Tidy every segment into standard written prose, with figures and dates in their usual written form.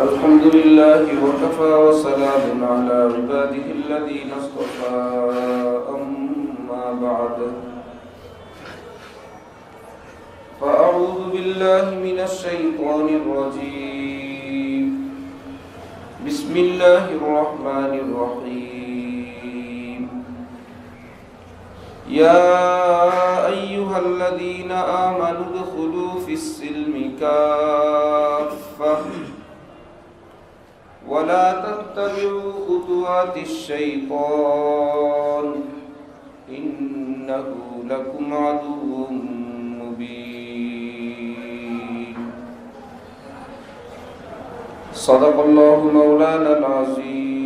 الحمد لله وكفى وسلام على عباده الذين اصطفى أما بعد فأعوذ بالله من الشيطان الرجيم بسم الله الرحمن الرحيم يا أيها الذين آمنوا ادخلوا في السلم كافة ولا تتبعوا خطوات الشيطان إنه لكم عدو مبين صدق الله مولانا العظيم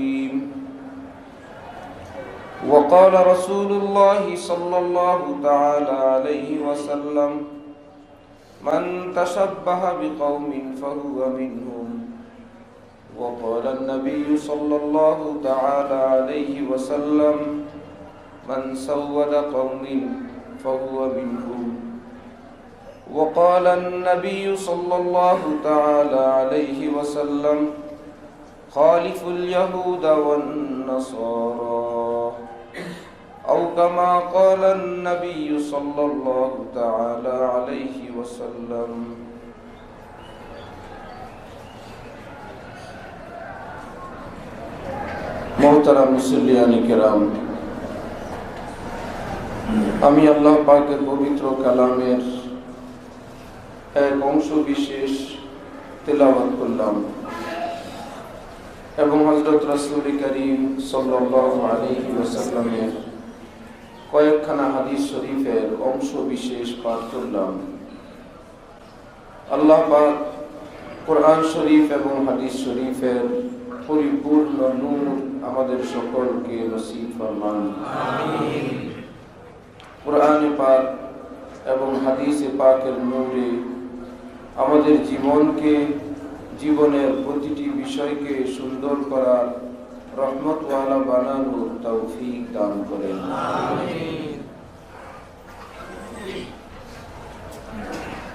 وقال رسول الله صلى الله تعالى عليه وسلم من تشبه بقوم فهو منهم وقال النبي صلى الله تعالى عليه وسلم من سود قوم فهو منهم وقال النبي صلى الله تعالى عليه وسلم خالف اليهود والنصارى أو كما قال النبي صلى الله تعالى عليه وسلم মোহতারাম মুসল্লিয়ানে কেরাম, আমি আল্লাহ পাকের পবিত্র কালামের এক অংশ বিশেষ তেলাওয়াত করলাম এবং হযরত রাসূল করিম সাল্লাল্লাহু আলাইহি ওয়াসাল্লামের কয়েকখানা হাদিস শরীফের অংশ বিশেষ পাঠ করলাম। আল্লাহ পাক কোরআন শরীফ এবং হাদিস শরীফের পরিপূর্ণ নূর আমাদের সকলকে নসিব ফরমান। আমিন। কোরআনে পাক এবং হাদিসে পাকের নূরে আমাদের জীবনকে, জীবনের প্রতিটি বিষয়কে সুন্দর করার, রহমতওয়ালা বানানোর তৌফিক দান করেন। আমিন।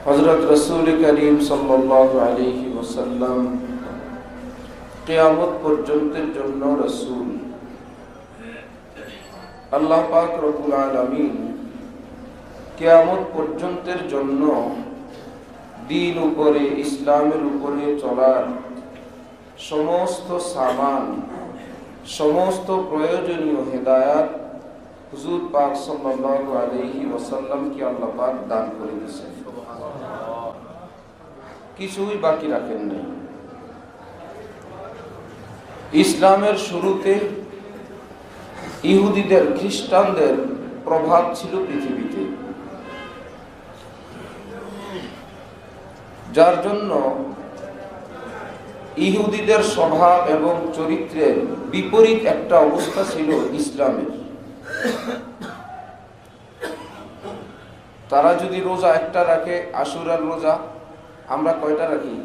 হযরত রাসূল করিম সাল্লাল্লাহু আলাইহি ওয়াসাল্লাম কিয়ামত পর্যন্তের জন্য রাসূল। আল্লাহ পাক রব্বুল আলামিন কিয়ামত পর্যন্তের জন্য দ্বীন উপরে, ইসলামের উপরে চলার সমস্ত সামান, সমস্ত প্রয়োজনীয় হেদায়াত হুজুর পাক সাল্লাল্লাহু আলাইহি ওয়াসাল্লামকে আল্লাহ পাক দান করে দিয়েছেন। কিছুই বাকি রাখেন নাই। ইসলামের শুরুতে ইহুদিদের, খ্রিস্টানদের প্রভাব ছিল পৃথিবীতে, যার জন্য ইহুদিদের স্বভাব এবং চরিত্রের বিপরীত একটা অবস্থা ছিল ইসলামের। তারা যদি রোজা একটা রাখে, আশুরার রোজা, আমরা কয়টা রাখি?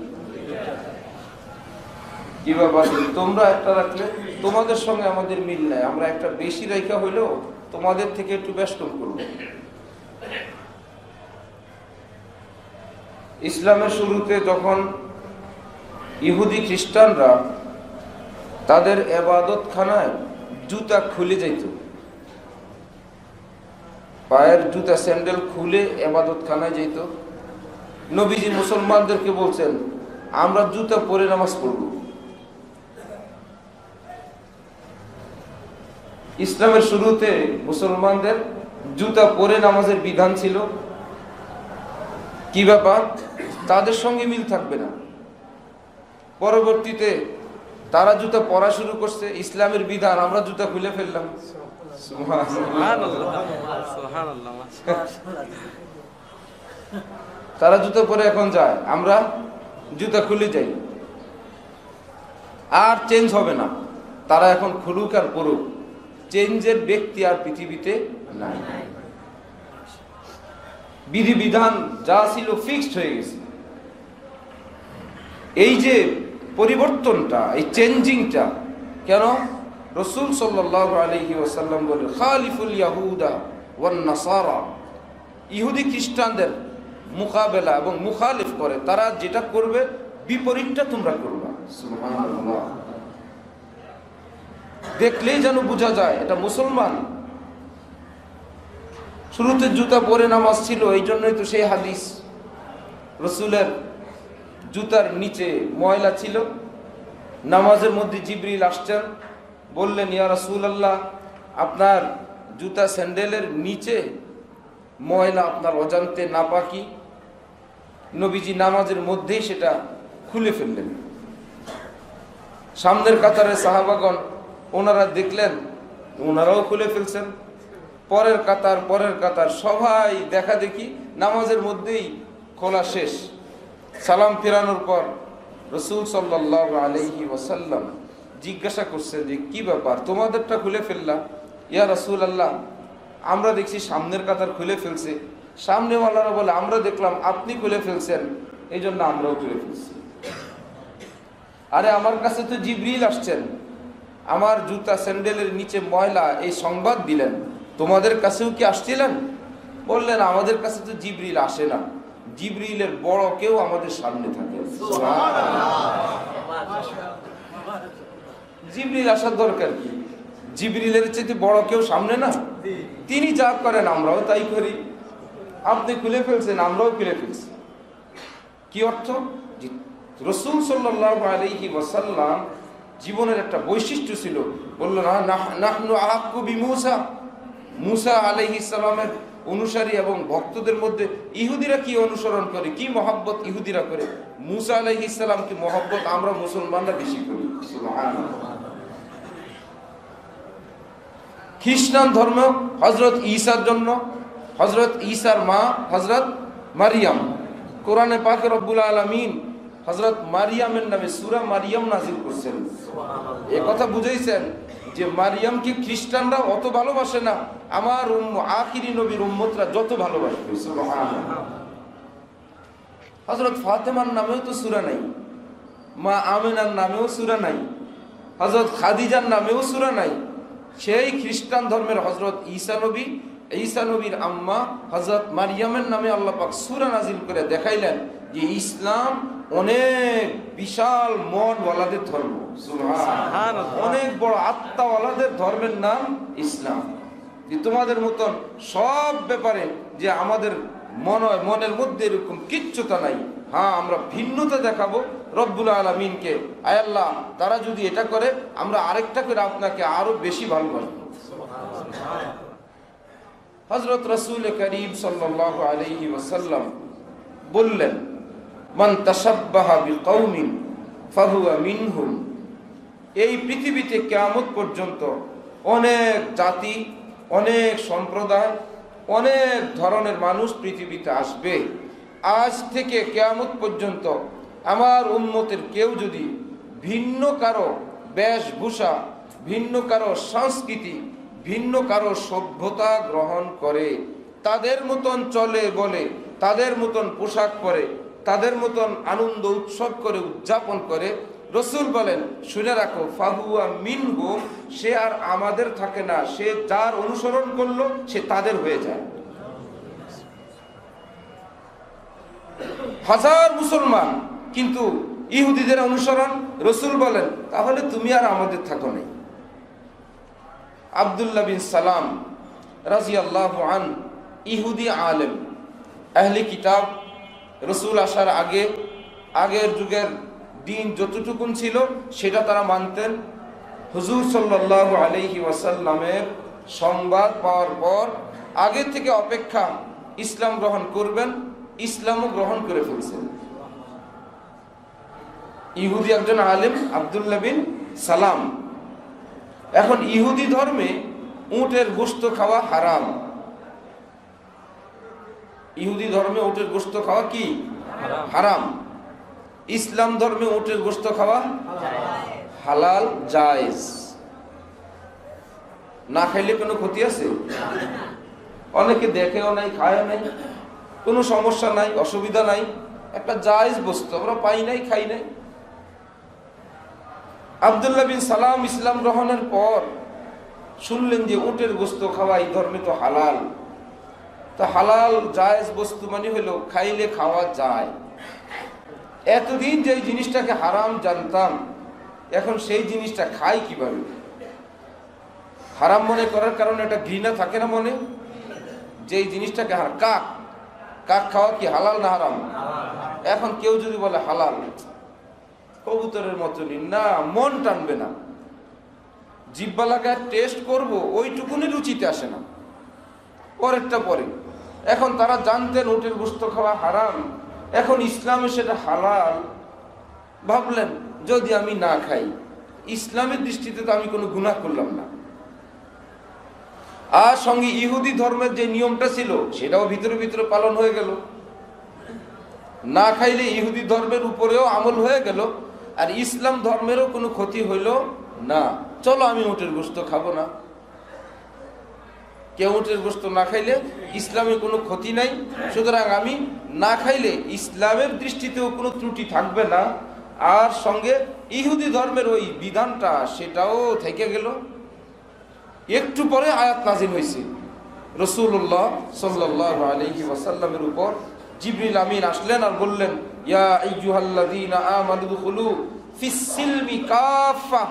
কি ব্যাপার, তোমরা একটা রাখলে তোমাদের সঙ্গে আমাদের মিল নাই, আমরা একটা বেশি রাখা হইলেও তোমাদের থেকে একটু বেষ্টন করব। ইসলামের শুরুতে যখন ইহুদি খ্রিস্টানরা তাদের ইবাদতখানায় জুতা খুলে যাইত, পায়ের জুতা, স্যান্ডেল খুলে ইবাদতখানায় যাইত, নবীজি মুসলমানদেরকে বলছেন আমরা জুতা পরে নামাজ পড়ব। ইসলামের শুরুতে মুসলমানদের জুতা পরে নামাজের বিধান ছিল। কি ব্যাপার, তাদের সঙ্গে মিল থাকবে না। পরবর্তীতে তারা জুতা পরা শুরু করছে, ইসলামের বিধান, আমরা জুতা খুলে ফেললাম। তারা জুতা পরে এখন যায়, আমরা জুতা খুলে যাই। আর চেঞ্জ হবে না, তারা এখন খুলুক আর পড়ুক, চেঞ্জের ব্যক্তি আর পৃথিবীতে নাই। বিধিবিধান যা ছিল ফিক্সড হয়ে গেছে। এই যে পরিবর্তনটা, এই চেঞ্জিংটা কেন? রাসূল সাল্লাল্লাহু আলাইহি ওয়াসাল্লাম বলেন খালিফুল ইয়াহুদা ওয়ান নাসারা, ইহুদি খ্রিস্টানদের মুকাবেলা এবং মুখালিফ করে, তারা যেটা করবে বিপরীতটা তোমরা করবা। সুবহানাল্লাহ। দেখলেই যেন বোঝা যায় এটা মুসলমান। শুরুতে জুতা পরে নামাজ ছিল, এই জন্যই তো সেই হাদিস, রসুলের জুতার নিচে ময়লা ছিল। নামাজের মধ্যে জিবরিল আসছেন, বললেন ইয়া রাসূলুল্লাহ, আপনার জুতা স্যান্ডেলের নিচে ময়লা আপনার অজান্তে নাপাকি। নবীজি নামাজের মধ্যেই সেটা খুলে ফেললেন। সামনের কাতারে সাহাবাগণ ওনারা দেখলেন, ওনারাও খুলে ফেলছেন। পরের কাতার সবাই দেখা দেখি নামাজের মধ্যেই খোলা শেষ। সালাম ফেরানোর পর রাসূল সাল্লাল্লাহু আলাইহি ওয়াসাল্লাম জিজ্ঞাসা করছেন যে কি ব্যাপার, তোমাদেরটা খুলে ফেললা? ইয়া রাসূলুল্লাহ, আমরা দেখছি সামনের কাতার খুলে ফেলছে। সামনেওয়ালারা বলে আমরা দেখলাম আপনি খুলে ফেলছেন, এই জন্য আমরাও খুলে ফেলছি। আরে আমার কাছে তো জিবরিল আসছেন, আমার জুতা স্যান্ডেলের নিচে ময়লা এই সংবাদ দিলেন, তোমাদের কাছেও কি আসছিলেন? বললেন আমাদের কাছে তো জিবরিল আসে না, জিবরিলের বড় কেউ আমাদের সামনে থাকে। জিবরিল আসার দরকার কি? জিবরিলের চেয়ে বড় কেউ সামনে না? তিনি যা করেন আমরাও তাই করি। আপনি খুলে ফেলছেন, আমরাও খুলে ফেলছি। কি অর্থ? রাসূল সাল্লাল্লাহু আলাইহি ওয়াসাল্লাম জীবনের একটা বৈশিষ্ট্য ছিল, বলল না নাহনু আহাক্কু বিমূসা, মুসা আলাইহিস সালামের অনুসারী এবং ভক্তদের মধ্যে ইহুদিরা কি অনুসরণ করে, কি মহব্বত ইহুদিরা করে, মুসা আলাইহিস সালামকে মহব্বত আমরা মুসলমানরা বেশি করি। সুবহানাল্লাহ। খ্রিস্টান ধর্ম হযরত ঈসার জন্য, হযরত ঈসার মা হযরত মারিয়াম, কোরআনে পাকে রব্বুল আলামিন হযরত মারিয়ামের নামে সূরা মারিয়াম নাযিল করেছেন। এই কথা বুঝাইছেন যে মারিয়ামকে খ্রিস্টানরা অত ভালোবাসে না, আমার আখিরি নবীর উম্মতরা যত ভালোবাসবে। সুবহানাল্লাহ। হযরত ফাতেমার নামেও তো সূরা নাই, মা আমিনার নামেও সূরা নাই, হযরত খাদিজার নামেও সূরা নাই। সেই খ্রিস্টান ধর্মের হযরত ঈসা নবীর আম্মা হযরত মারিয়ামের নামে আল্লাহ পাক সূরা নাযিল করে দেখাইলেন যে ইসলাম অনেক বিশাল মনওয়ালাদের ধর্ম। সুবহানাল্লাহ। অনেক বড় আত্মাওয়ালাদের ধর্মের নাম ইসলাম। যে তোমাদের মতন সব ব্যাপারে যে আমাদের মনের মধ্যে এরকম কিচ্ছুতা নাই, হ্যাঁ আমরা ভিন্নতা দেখাবো রব্বুল আলামিনকে। আয় আল্লাহ, তারা যদি এটা করে আমরা আরেকটা করে আপনাকে আরো বেশি ভালোবাসবো। হযরত রাসূল করিম সাল্লাল্লাহু আলাইহি ওয়াসাল্লাম বললেন মান তাশাব্বাহা বিকওমিন ফাহুয়া মিনহুম। এই পৃথিবীতে কিয়ামত পর্যন্ত অনেক জাতি, অনেক সম্প্রদায়, অনেক ধরনের মানুষ পৃথিবীতে আসবে। আজ থেকে কিয়ামত পর্যন্ত আমার উম্মতের কেউ যদি ভিন্ন কারো বেশভূষা, ভিন্ন কারো সংস্কৃতি, ভিন্ন কারো সভ্যতা গ্রহণ করে, তাদের মতন চলে বলে, তাদের মতন পোশাক পরে, তাদের মতন আনন্দ উৎসব করে উদযাপন করে, রসুল বলেন শুনে রাখো ফাহুয়া মিনহুম, সে আর আমাদের থাকে না, সে যার অনুসরণ করলো সে তাদের হয়ে যায়। হাজার মুসলমান কিন্তু ইহুদিদের অনুসরণ, রসুল বলেন তাহলে তুমি আর আমাদের থাকো নাই। আব্দুল্লাহ বিন সালাম রাদিয়াল্লাহু আনহু ইহুদি আলেম, আহলে কিতাব। রসুল আসার আগের যুগের দিন যতটুকুন ছিল সেটা তারা মানতেন। হুজুর সাল্লাল্লাহু আলাইহি ওয়াসাল্লামের সংবাদ পাওয়ার পর আগে থেকে অপেক্ষা ইসলাম গ্রহণ করবেন, ইসলামও গ্রহণ করে ফেলছেন। ইহুদি একজন আলেম আব্দুল্লাহ বিন সালাম। এখন ইহুদি ধর্মে উটের গোশত খাওয়া হারাম। ইহুদি ধর্মে উটের গোশত খাওয়া কি হারাম। ইসলাম ধর্মে উটের গোশত খাওয়া হালাল, জায়েজ। না খাইলে কোনো ক্ষতি আছে? অনেকে দেখেও নাই, খায়ও নাই, কোনো সমস্যা নাই, অসুবিধা নাই, একটা জায়েজ বস্তু, আমরা পাই নাই, খাই নাই। আব্দুল্লাহ বিন সালাম ইসলাম গ্রহণের পর শুনলেন যে উটের গোশত খাওয়া এই ধর্মে তো হালাল। তো হালাল জায়েজ বস্তু মানে হলো খাইলে খাওয়া যায়। এতদিন যে জিনিসটাকে হারাম জানতাম, এখন সেই জিনিসটা খাই কিভাবে? হারাম মনে করার কারণে একটা ঘৃণা থাকে না মনে, যে এই জিনিসটাকে কাক কাক খাওয়া কি হালাল না হারাম? এখন কেউ যদি বলে হালাল, কবুতরের মতনই না, মন টানবে না, জিহ্বা লাগায় টেস্ট করব, ওইটুকুনি রুচিতে আসে না, পরেরটা পরে। এখন তারা জানতেন উটের গোশত খাওয়া হারাম, এখন ইসলামে সেটা হালাল। ভাবলেন যদি আমি না খাই, ইসলামের দৃষ্টিতে তো আমি কোনো গুনাহ করলাম না। আর সঙ্গে ইহুদি ধর্মের যে নিয়মটা ছিল সেটাও ভিতরে ভিতরে পালন হয়ে গেল। না খাইলে ইহুদি ধর্মের উপরেও আমল হয়ে গেল, আর ইসলাম ধর্মেরও কোনো ক্ষতি হইল না। চলো আমি উটের গোশত খাবো না। কেউ উটের গোশত না খাইলে ইসলামে কোনো ক্ষতি নাই, সুতরাং আমি না খাইলে ইসলামের দৃষ্টিতেও কোনো ত্রুটি থাকবে না, আর সঙ্গে ইহুদি ধর্মের ওই বিধানটা সেটাও থেকে গেল। একটু পরে আয়াত নাযিল হয়েছে, রাসূলুল্লাহ সাল্লাল্লাহু আলাইহি ওয়াসাল্লামের উপর জিবরিল আমিন আসলেন আর বললেন, ইয়া আইয়ুহাল্লাযীনা আমানু দুখুলু ফিস সিলমি কাফা,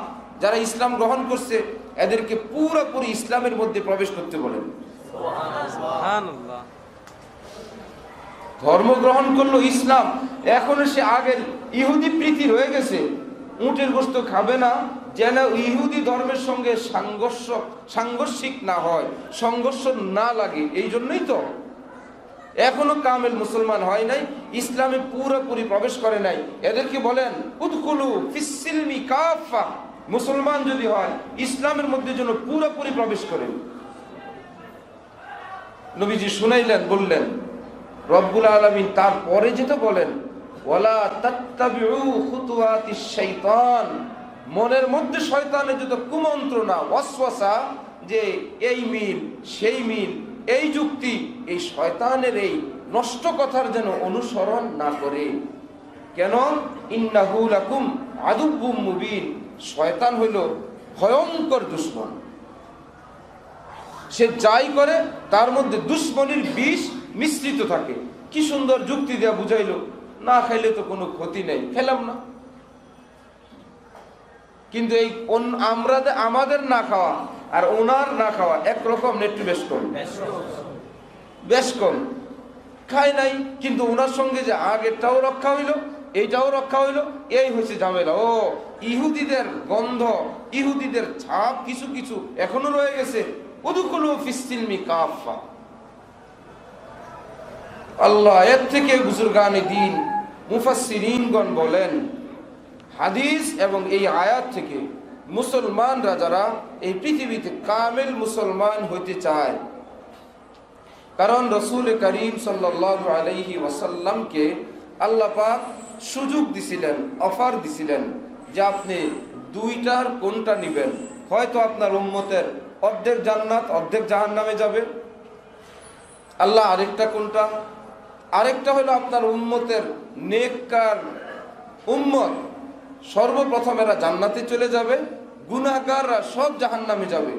যারা ইসলাম গ্রহণ করছে এদেরকে পুরোপুরি ইসলামের মধ্যে প্রবেশ করতে বলেন। সুবহানাল্লাহ। ধর্ম গ্রহণ করলো ইসলাম, এখন সে আগের ইহুদি প্রীতি রয়ে গেছে, উটের গোশত খাবে না, যেন ইহুদি ধর্মের সঙ্গে সাংঘর্ষিক না হয়, সংঘর্ষ না লাগে, এই জন্যই তো এখনো কামেল মুসলমান হয় নাই, ইসলামে পুরোপুরি প্রবেশ করে নাই। এদেরকে বলেন উদখুলু ফিস সিলমি কাফা, মুসলমান যদি হয় ইসলামের মধ্যে যেন পুরোপুরি প্রবেশ করেন। নবীজি শুনাইলেন, বললেন রব্বুল আলামিন তারপরে যেটা বলেন, ওয়ালা তাত্তাবিউ খুতুওয়াতিশ শাইতান, মনের মধ্যে শয়তানের যত কুমন্ত্রণা ওয়াসওয়াসা, যে এই মিল সেই মিল, এই যুক্তি, এই শয়তানের এই নষ্ট কথার যেন অনুসরণ না করে। কেন? ইন্নাহু লাকুম আদুব্বুম মুবিন, শয়তান হইল ভয়ঙ্কর দুশমন। সে যাই করে তার মধ্যে দুশমনির বিষ মিশ্রিত থাকে। কি সুন্দর যুক্তি দেয়া বুঝাইলো, না খাইলে তো কোনো ক্ষতি নেই, খেলাম না। কিন্তু এই আমাদের না খাওয়া আর ওনার না খাওয়া একরকম, একটু বেশ কম, বেশ কম। খাই নাই, কিন্তু ওনার সঙ্গে যে আগেরটাও রক্ষা হইলো, এইটাও রক্ষা হইলো, এই হয়েছে ঝামেলা। ও ইহুদিদের গন্ধ, ইহুদিদের ছাপ কিছু কিছু এখনো রয়ে গেছে। উদখুলু ফিস সিলমি কাফা। আল্লাহ এর থেকে বুজুর্গানে দ্বীন মুফাসসিরিনগণ বলেন, হাদিস এবং এই আয়াত থেকে মুসলমানরা যারা এই পৃথিবীতে কামেল মুসলমান হইতে চায়, কারণ রাসূল করিম সাল্লাল্লাহু আলাইহি ওয়াসাল্লামকে আল্লাহ পাক সুযোগ দিছিলেন, অফার দিছিলেন যে আপনি দুইটার কোনটা নেবেন। হয়তো আপনার উম্মতের অর্ধেক জান্নাত অর্ধেক জাহান্নামে যাবে। আল্লাহ আরেকটা কোনটা? আরেকটা হলো আপনার উম্মতের নেককার উম্মত সর্বপ্রথম এরা জান্নাতে চলে যাবে, গুনাহগাররা সব জাহান্নামে যাবে।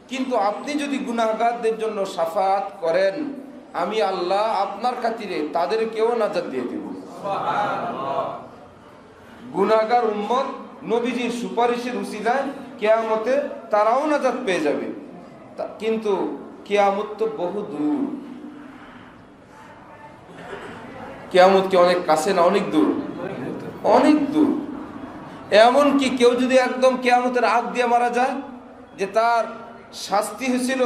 কিন্তু আপনি যদি গুনাহগারদের জন্য শাফাআত করেন, আমি আল্লাহ আপনার খাতিরে তাদেরকেও নাজাত দিয়ে দেব। সুবহানাল্লাহ। গুনাহগার উম্মত নবীজির সুপারিশের উসিলায় কিয়ামতে তারাও নাজাত পেয়ে যাবে। কিন্তু কিয়ামত তো বহু দূর, কিয়ামত কি অনেক কাছে না অনেক দূর? অনেক দূর। এমনকি কেউ যদি একদম কিয়ামতের আগ দিয়ে মারা যায়, যে তার শাস্তি হয়েছিল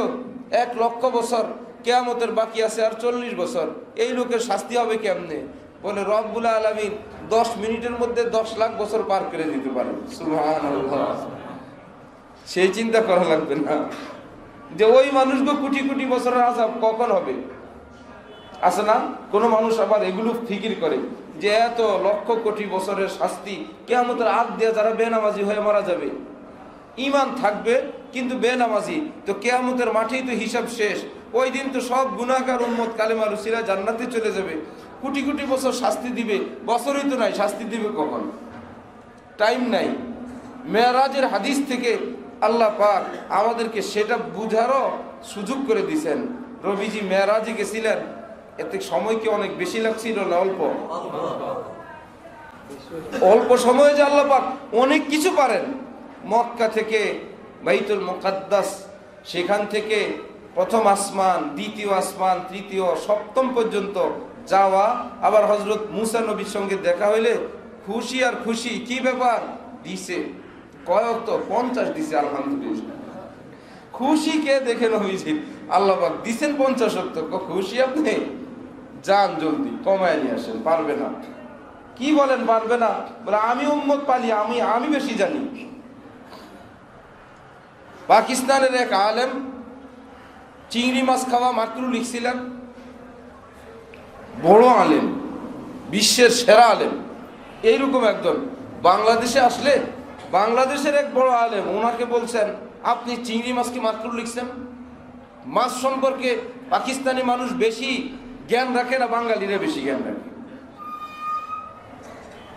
1,00,000 বছর, কিয়ামতের বাকি আছে আর 40 বছর, এই লোকের শাস্তি হবে কেমনে? বলে রব্বুল আলামিন 10 মিনিটের মধ্যে 10 লাখ বছর পার করে দিতে পারেন। সুবহানাল্লাহ। সেই চিন্তা করা লাগবে না যে ওই মানুষকে কোটি কোটি বছরের আযাব কখন হবে। আছে না কোনো মানুষ আবার এগুলো ফিকির করে যে এত লক্ষ কোটি বছরের শাস্তি কিয়ামতের আগ দিয়ে যারা বেনামাজি হয়ে মারা যাবে, ঈমান থাকবে কিন্তু বেনামাজি, তো কিয়ামতের মাঠেই তো হিসাব শেষ। ওই দিন তো সব গুনাহগার উম্মত কালেমার উসিলা জান্নাতে চলে যাবে। কোটি কোটি বছর শাস্তি দিবে, বছরই তো নাই, শাস্তি দিবে কখন? টাইম নাই। মেরাজের হাদিস থেকে আল্লাহ পাক আমাদেরকে সেটা বুঝারও সুযোগ করে দিয়েছেন। নবীজি মেরাজে গেছিলেন, এতে সময় কি অনেক বেশি লাগছিল না অল্প? অল্প সময়ে যে আল্লাহ পাক অনেক কিছু পারেন। মক্কা থেকে বাইতুল মুকাদ্দাস, সেখান থেকে প্রথম আসমান, দ্বিতীয় আসমান, তৃতীয়, সপ্তম পর্যন্ত যাওয়া, আবার হযরত মুসা নবীর সঙ্গে দেখা হইলে খুশি আর খুশি। কি ব্যাপার দিছে কয়েক তো 50 দিছে, আলহামদুলিল্লাহ। খুশি কে দেখে নবীজি? আল্লাহ পাক দিছেন 50 অক্ত। খুশি আপনি? যান জলদি কমায় নিয়ে আসেন। পারবে না? কি বলেন পারবে না? বলে আমি উম্মত পালি, আমি বেশি জানি। পাকিস্তানের এক আলেম চিংড়ি মাছ খাওয়া মাত্র লিখছিলেন, বড় আলেম, বিশ্বের সেরা আলেম, এইরকম একজন বাংলাদেশে আসলে, বাংলাদেশের এক বড় আলেম ওনাকে বলছেন, আপনি চিংড়ি মাছকে মাত্র লিখছেন? মাছ সম্পর্কে পাকিস্তানি মানুষ বেশি জ্ঞান রাখে না বাঙালিরা বেশি জ্ঞান রাখে?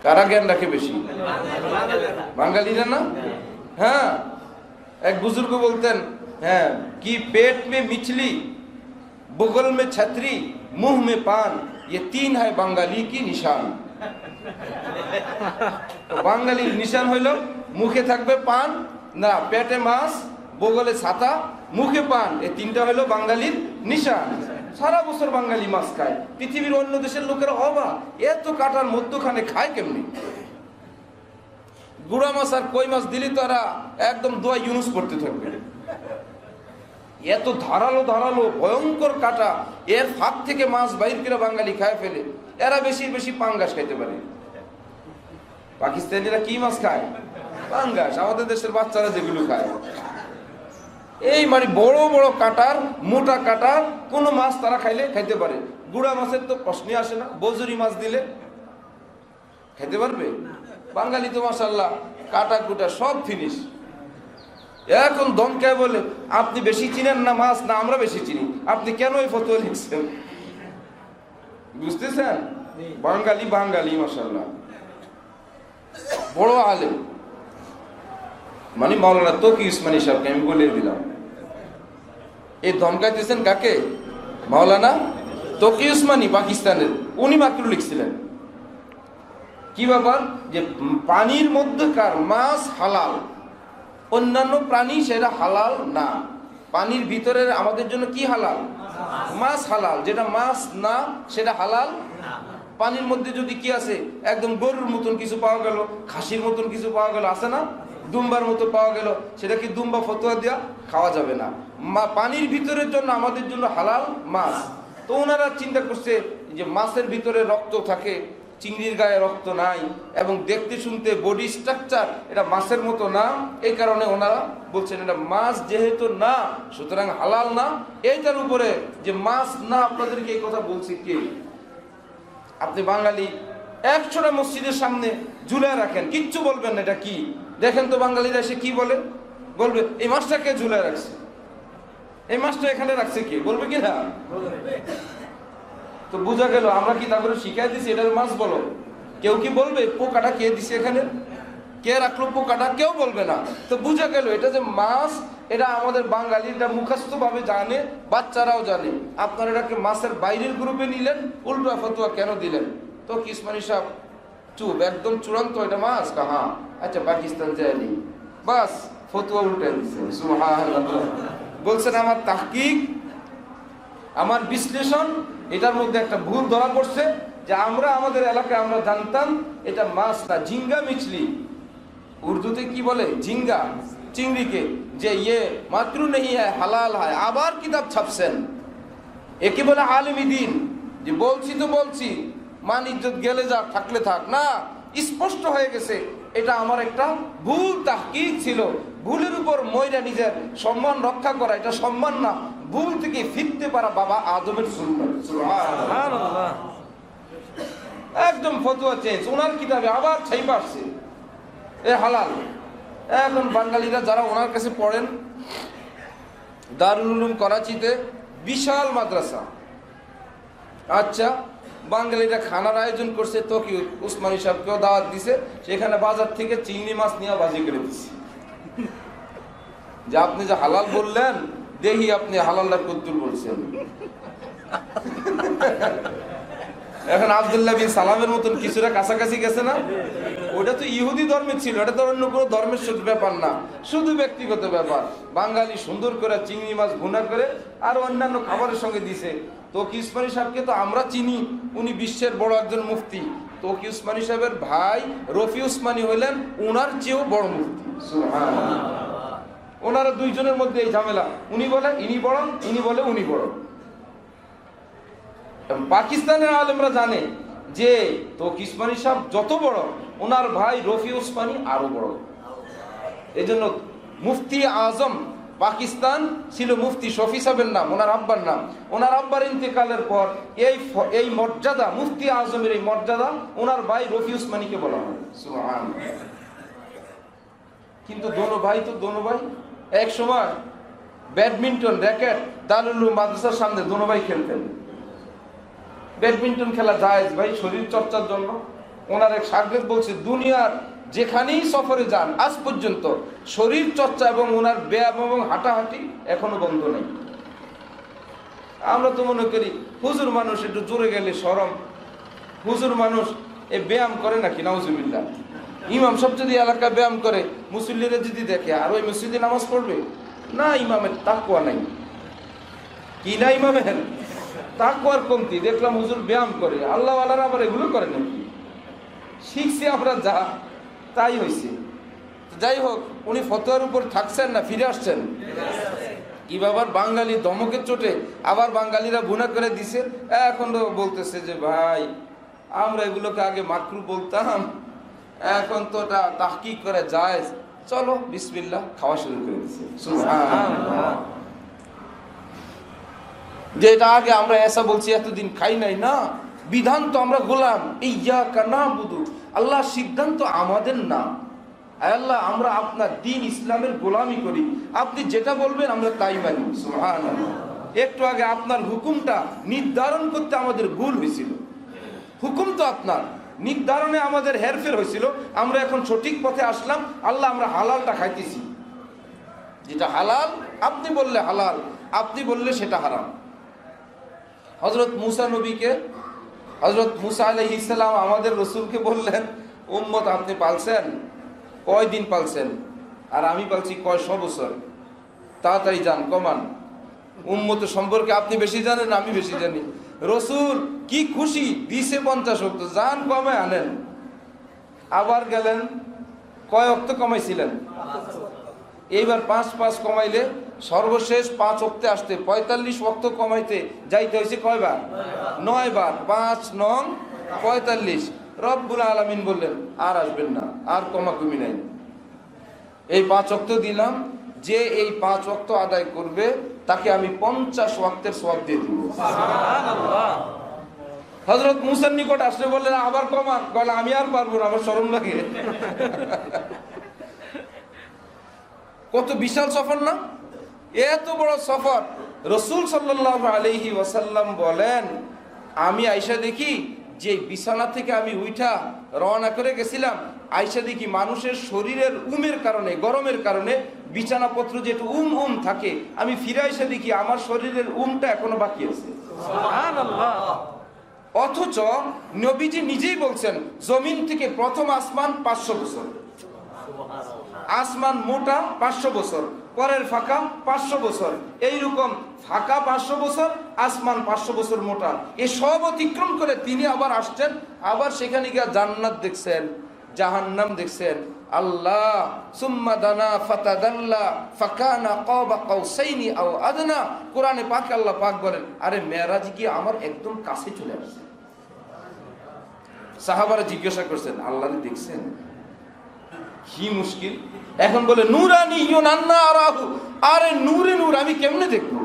কারা জ্ঞান রাখে বেশি? বাঙালিরা না? হ্যাঁ, এক বুজুর্গ বলতেন, হ্যাঁ, কি পেট মে মিছলি, বগল মে ছত্রি, মুহ মে পান, ये 3 है বাঙালি কি নিশান। বাঙালির নিশান হইল মুখে থাকবে পান, না পেটে মাছ, বগলে ছাতা, মুখে পান, এই 3টা হইল বাঙালির নিশান। সারা বছর বাঙালি মাছ খায়, পৃথিবীর অন্য দেশের লোকেরা অবাক, এত কাটার মধ্যখানে খায় কেমনি? গুড়া মাছ আর কই মাছ দিলে তারা একদম দোয়া ইউনুস করতে থাকবে। এত ধারালো ধারালো ভয়ঙ্কর কাটা, এর ফাঁক থেকে মাছ বাইর করে বাঙালি খায় ফেলে। এরা বেশি বেশি পাঙ্গাস খাইতে পারে। পাকিস্তানিরা কি মাছ খায়? পাঙ্গাস। আমাদের দেশের বাচ্চারা যেগুলো খায়, এই মানে বড় বড় কাটার, মোটা কাটার কোন মাছ তারা খাইলে খাইতে পারে। গুড়া মাছের তো প্রশ্নই আসে না। বজুরি মাছ দিলে খাইতে পারবে? বাঙালি তো মাশাআল্লাহ কাটা কুটা সব ফিনিশ। এখন দমকায় বলে, আপনি বেশি চিনেন না মাছ, না আমরা বেশি চিনি, আপনি কেন এই ফতোয়া লিখছেন? বুঝতেছেন? বাঙালি বাঙালি মাশাআল্লাহ বড় আলেম, মানে মাওলানা তকি উসমানী সাহেবকে আমি বলে দিলাম। এই ধমকাইতেছেন কাকে? মাওলানা তকি উসমানী পাকিস্তানের, উনি মাত্র লিখছিলেন কি ব্যাপার, যে পানির মধ্যকার মাছ হালাল, অন্যান্য প্রাণী সেটা হালাল না। পানির ভিতরের আমাদের জন্য কি হালাল? মাছ হালাল, যেটা মাছ না সেটা হালাল। পানির মধ্যে যদি কি আছে, একদম গরুর মতন কিছু পাওয়া গেল, খাসির মতন কিছু পাওয়া গেল, আছে না, দুম্বার মতো পাওয়া গেল, সেটা কি দুম্বা ফতোয়া দেওয়া খাওয়া যাবে না। পানির ভিতরের জন্য আমাদের জন্য হালাল মাছ। তো ওনারা চিন্তা করছে যে মাছের ভিতরে রক্ত থাকে, চিংড়ির গায়ে রক্ত নাই, এবং দেখতে শুনতে বডি স্ট্রাকচার এটা মাছের মতো না, এই কারণে ওনারা বলছেন এটা মাছ যেহেতু না সুতরাং হালাল না। এইটার উপরে যে মাছ না, আপনাদেরকে এই কথা বলছি কে? আপনি বাঙালি 100টা মসজিদের সামনে ঝুলায় রাখেন, কিচ্ছু বলবেন না এটা কি। দেখেন তো বাঙালিরা এসে কি বলে, বলবে এই মাছটা কে ঝুলায় রাখছে, এই মাছটা এখানে রাখছে কে, বলবে কি না? তো বোঝা গেল আমরা কি তারপরে শিখাই দিছি এটার মাছ বলো। কেউ কি বলবে পোকাটা কে দিছে এখানে, কে রাখলো পোকাটা? কেউ বলবে না। তো বোঝা গেল এটা যে মাছ, এটা আমাদের বাঙালিরা মুখস্থ ভাবে জানে, বাচ্চারাও জানে। আপনারা এটাকে মাছের বাইরের গ্রুপে নিলেন, উল্টা ফতোয়া কেন দিলেন? তো কিসমানি সাহেব চুপ, একদম চূড়ান্ত এটা মাছ। হ্যাঁ আচ্ছা, পাকিস্তান যায়নি, বাস ফতোয়া উল্টে দিচ্ছে। সুবহানাল্লাহ। বলছেন আমার তাহকিক, আমার বিশ্লেষণ, এটার মধ্যে একটা ভুল ধরা পড়ছে, যে আমরা আমাদের এলাকায় আমরা জানতাম এটা মাছ না, ঝিঙ্গা মিছলি। উর্দুতে কি বলে? ঝিঙ্গা, চিংড়িকে, যে ইয়ে মাত্র নেই হয় হালাল হয়। আবার কিতাব ছাপছেন, একে বলে আলেমি দিন, যে বলছি তো বলছি, মান ইজ্জত গেলে যা, থাকলে থাক না। স্পষ্ট হয়ে গেছে এটা আমার একটা ভুল তাহকিক ছিল। ভুলের উপর ময়রা নিজের সম্মান রক্ষা করা এটা সম্মান না, ভুল থেকে ফিরতে পারা বাবা আদমের সুন্নাত। সুবহানাল্লাহ। একদম ফতোয়া চেঞ্জ, ওনার কিতাবে আবার ছাইপা আসছে এ হালাল। এখন বাঙালিরা যারা ওনার কাছে পড়েন, দারুল উলুম করাচিতে বিশাল মাদ্রাসা। আচ্ছা, বাঙালিরা খানার আয়োজন করছে, তো কি উসমানী সাহেবকেও দাওয়াত দিছে, সেখানে বাজার থেকে চিংড়ি মাছ নিয়ে বাজি করে দিচ্ছে, যে আপনি যে হালাল বললেন দেখি আপনি হালাল্লাহ কদ্দুর বলছেন। এখন আব্দুল্লাহ বিন সালামের মতন কিছুটা কাছাকাছি গেছে না? ওটা তো ইহুদি ধর্মের ছিল, এটা তো অন্য কোনো ধর্মের ব্যাপার না, শুধু ব্যক্তিগত ব্যাপার। বাঙালি সুন্দর করে চিংড়ি মাছ ভুনা করে আর অন্যান্য খাবারের সঙ্গে দিছে। তকি উসমানী সাহেবকে তো আমরা চিনি, উনি বিশ্বের বড় একজন মুফতি। তকি উসমানী সাহেবের ভাই রফি উসমানী হলেন উনার চেয়েও বড় মুফতি। সুবহানাল্লাহ। ওনারা দুইজনের মধ্যে এই ঝামেলা, উনি বলে ইনি বড়, ইনি বলে উনি বড়। পাকিস্তানের আলেমরা জানে যে তকি উসমানী সাহেব যত বড়, ওনার ভাই রফি উসমানী আরো বড়। এই জন্য মুফতি আজম পাকিস্তান ছিল মুফতি শফি সাহেবের নাম, ওনার আব্বার নাম। ওনার আব্বার ইন্তেকালের পর এই মর্যাদা, মুফতি আজমের এই মর্যাদা ওনার ভাই রফি উসমানীকে বলা হয়। সুবহানাল্লাহ। কিন্তু দোনো ভাই তো দোনো ভাই। এক সময় ব্যাডমিন্টন র্যাকেট দারুল উলুম মাদ্রাসার সামনে দোনো ভাই খেলতেন। ব্যাডমিন্টন খেলা জায়েজ ভাই, শরীর চর্চার জন্য। ওনার এক শাগির্দ বলছে, দুনিয়ার যেখানেই সফরে যান আজ পর্যন্ত শরীর চর্চা এবং ওনার ব্যায়াম এবং হাঁটাহাঁটি এখনো বন্ধ নেই। আমরা তো মনে করি হুজুর মানুষ, একটু জোরে গেলে শরম। হুজুর মানুষ এ ব্যায়াম করে নাকি? নাউজুবিল্লাহ। ইমাম সব যদি এলাকায় ব্যায়াম করে, মুসল্লিরা যদি দেখে আর ওই মসজিদে নামাজ পড়বে না? ইমামের তাকওয়া নাই। কি না ইমামের তাকওয়ার কমতি। দেখলাম হুজুর ব্যায়াম করে, আল্লাহ ওয়ালারা আবার এগুলো করে নাকি? শিখছি আমরা, যা তাই হয়েছে। যাই হোক, উনি ফতোয়ার উপর থাকছেন না, ফিরে আসছেন। কি ব্যাপার? বাঙালি দমকের চোটে আবার বাঙালিরা গুনাহ করে দিছে। এখন বলতেছে যে ভাই আমরা এগুলোকে আগে মাকরু বলতাম, এখন তো এটা তাহকিক করে যায়, চলো বিসমিল্লাহ, খাওয়া শুরু করে দিছে। সুবহানাল্লাহ। যে এটা আগে আমরা এসা বলছি, এতদিন খাই নাই না, বিধান তো আমরা গোলাম। ইয়্যাকা না'বুদু, আল্লাহ সিদ্ধান্ত আমাদের না। আল্লাহ আমরা আপনার দ্বীন ইসলামের গোলামি করি, আপনি যেটা বলবেন আমরা তাই মানি। সুবহানাল্লাহ। একটু আগে আপনার হুকুমটা নির্ধারণ করতে আমাদের ভুল হয়েছিল। হুকুম তো আপনার, নির্ধারণে আমাদের হেরফের হয়েছিল। আমরা এখন সঠিক পথে আসলাম, আল্লাহ আমরা হালালটা খাইতেছি। যেটা হালাল আপনি বললে হালাল, আপনি বললে সেটা হারাম। হযরত মুসা নবীকে, হযরত মুসা আলাইহিস সালাম আমাদের রাসূলকে বললেন, উম্মত আপনি পালছেন কয় দিন পালছেন? আর আমি পালছি কয়শো বছর। তাড়াতাড়ি যান, কমান। উম্মত সম্পর্কে আপনি বেশি জানেন, আমি বেশি জানি। রাসূল কি খুশি, দিছে 50 ওয়াক্ত, যান কমে আনেন। আবার গেলেন, কয় ওয়াক্ত কমাইছিলেন? এইবার 5 কমাইলে সর্বশেষ 5 ওয়াক্তে আসতে 45 ওয়াক্ত কমাইতে যাইতে হয়েছে কয়বার? 9 বার। 5 9 45। রব্বুল আলামিন বললেন আর আসবেন না, আর কমাকমি নাই। এই 5 ওয়াক্ত দিলাম, যে এই 5 ওয়াক্ত আদায় করবে তাকে আমি 50 ওয়াক্তের সওয়াব দিয়ে দিব। সুবহানাল্লাহ। হযরত মুসার নিকট আসলে বললেন আবার কমান, বলে আমি আর পারবো না, আমার শরম লাগে। কত বিশাল সফর না? এত বড় সফর। রাসূল সাল্লাল্লাহু আলাইহি ওয়াসাল্লাম বলেন, আমি আয়েশা দেখি যে বিছানা থেকে আমি উঠা রওনা করে গেছিলাম, আয়েশা দেখি মানুষের শরীরের উমের কারণে, গরমের কারণে বিছানাপত্র যেটা থাকে, আমি ফিরে এসে দেখি আমার শরীরের উমটা এখনো বাকি আছে। সুবহানাল্লাহ। অথচ নবীজি নিজেই বলছেন, জমিন থেকে প্রথম আসমান 500 বছর, আসমান মোটা 500 বছর, পরের ফাঁকা 500 বছর, এইরকম ফাঁকা 500 বছর, আসমান 500 বছর মোটা। এই সব অতিক্রম করে তিনি আবার আসছেন, আবার সেখানে গিয়ে জান্নাত দেখছেন, জাহান্নাম দেখছেন। আল্লাহ সুম্মা দানা ফাতাদাল্লা ফাকানা কাবা কাউসাইনি আও আদনা। কোরআনে পাকে আল্লাহ পাক বলেন, আরে মেরাজ কি আমার একদম কাছে চলে আসছে। সাহাবারা জিজ্ঞাসা করছেন, আল্লাহরে দেখছেন? কি মুশকিল। এখন বলে নূরানিয়ুন আন্না আরাহু, আরে নূরে নূর, আমি কেমনে দেখবো?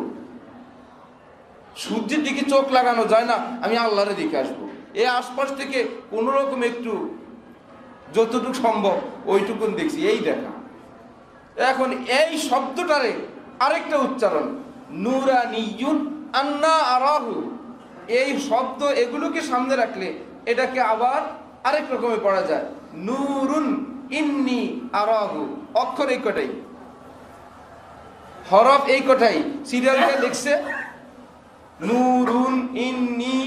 সূর্যের দিকে চোখ লাগানো যায় না, আমি আল্লাহরে দেখে আসবো। এই আশপাশ থেকে কোন রকম একটু যতটুকু সম্ভব ওইটুকুন দেখছি, এই দেখা। এখন এই শব্দটারে আরেকটা উচ্চারণ, নূরানিয়ুন আন্না আরাহু, এই শব্দ এগুলোকে সামনে রাখলে এটাকে আবার আরেক রকমে পড়া যায়, নূরুন ইন্নি আরাহু। অক্ষর এই কটাই। হরফ এই কথাই সিরিয়ালকে লিখছে নূরুন ইন্নি,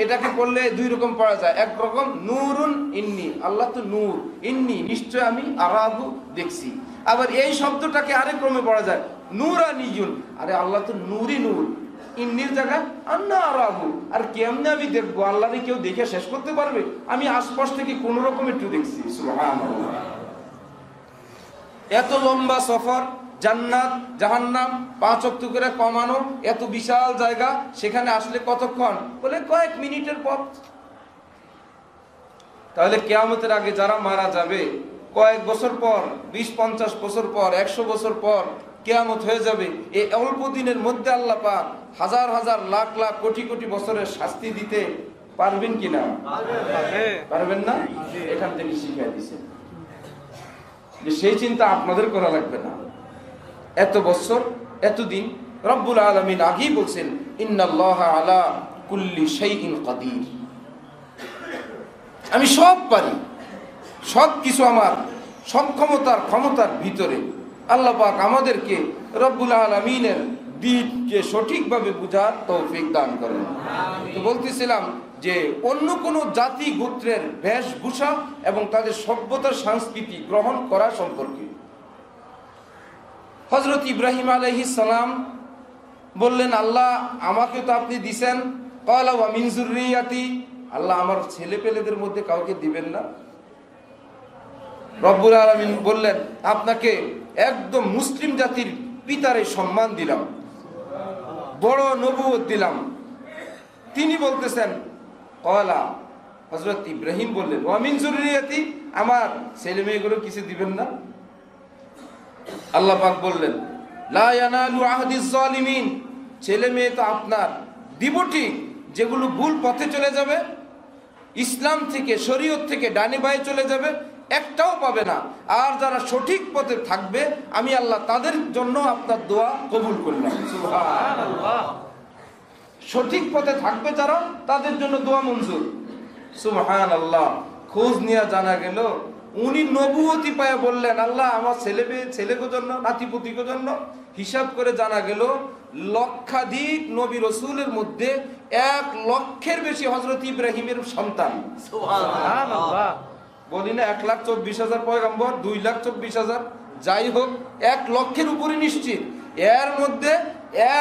এটাকে পড়লে দুই রকম পড়া যায়। এক রকম নূরুন ইন্নি, আল্লাহ তো নূর, ইন্নি নিশ্চয় আমি আরাহু দেখছি। আবার এই শব্দটাকে আরেক ক্রমে পড়া যায় নূরানিয়ুন, আরে আল্লাহ তো নূরই নূর, ইন্নির জায়গায় আন্না আরাহু, আর কেমনে আমি দেখবো? আল্লাহরে কেউ দেখে শেষ করতে পারবে? আমি আশপাশ থেকে কোন রকম একটু দেখছি। সুবহানাল্লাহ। এত লম্বা সফর, জান্নাত জাহান্নাম 5 ওয়াক্ত করে কমানো, এত বিশাল জায়গা, সেখানে আসলে কতক্ষণ? বলে কয়েক মিনিটের পথ। তাহলে কিয়ামতের আগে যারা মারা যাবে, কয়েক বছর পর, 20-50 বছর পর, 100 বছর পর কিয়ামত হয়ে যাবে, এই অল্প দিনের মধ্যে আল্লাহ পাক হাজার হাজার লাখ লাখ কোটি কোটি বছরের শাস্তি দিতে পারবেন কিনা? পারবেন না? এখান থেকে শিখিয়ে দিয়েছেন যে সেই চিন্তা আপনাদের করা লাগবে না। এত বছর, এতদিন রব্বুল আলামিন আগেই বলছেন ইন্নাল্লাহা আলা কুল্লি শাইইন কাদির, আমি সব পারি, সব কিছু আমার সক্ষমতার ক্ষমতার ভিতরে। আল্লাহ পাক আমাদেরকে রব্বুল আলামিনের দিনকে সঠিকভাবে বুঝার তৌফিক দান করেন। তো বলতেছিলাম যে অন্য কোনো জাতি গোত্রের বেশভূষা এবং তাদের সভ্যতার সংস্কৃতি গ্রহণ করা সম্পর্কে হযরত ইব্রাহিম আলাইহিস সালাম বললেন, আল্লাহ আমাকে তো আপনি দিবেন, ক্বালা ওয়া মিন যুররিয়াতি, আল্লাহ আমার ছেলে পেলেদের মধ্যে কাউকে দিবেন না? রব্বুল আলামিন বললেন, আপনাকে একদম মুসলিম জাতির পিতারে সম্মান দিলাম, বড় নবুয়ত দিলাম। তিনি বলতেছেন, ক্বালা, হযরত ইব্রাহিম বললেন, ওয়া মিন যুররিয়াতি, আমার ছেলে মেয়েগুলো কিছু দিবেন না? আল্লাহ পাক বললেন, লা ইয়ানালু আহদিজ জালিমিন, ছেলে মেয়ে তো আপনার দিব ঠিক, যেগুলো ভুল পথে চলে যাবে, ইসলাম থেকে শরীয়ত থেকে ডানে বাঁয়ে চলে যাবে, একটাও পাবে না। আর যারা সঠিক পথে থাকবে, আমি আল্লাহ তাদের জন্য আপনার দোয়া কবুল করলাম। সুবহানাল্লাহ। সঠিক পথে থাকবে যারা, তাদের জন্য দোয়া মঞ্জুর। সুবহানাল্লাহ। খোঁজ নিয়ে জানা গেল উনি নবুয়তি পায় বললেন, আল্লাহ আমার ছেলেকে জন্য, নাতিপুতিকে জন্য। হিসাব করে জানা গেল লক্ষাধিক নবী রসুলের মধ্যে 1 লক্ষের বেশি হযরত ইব্রাহিমের সন্তান। সুবহানাল্লাহ। বলি না 1,24,000 পয়গম্বর, 2,24,000, যাই হোক 1 লক্ষের উপরে নিশ্চিত। এর মধ্যে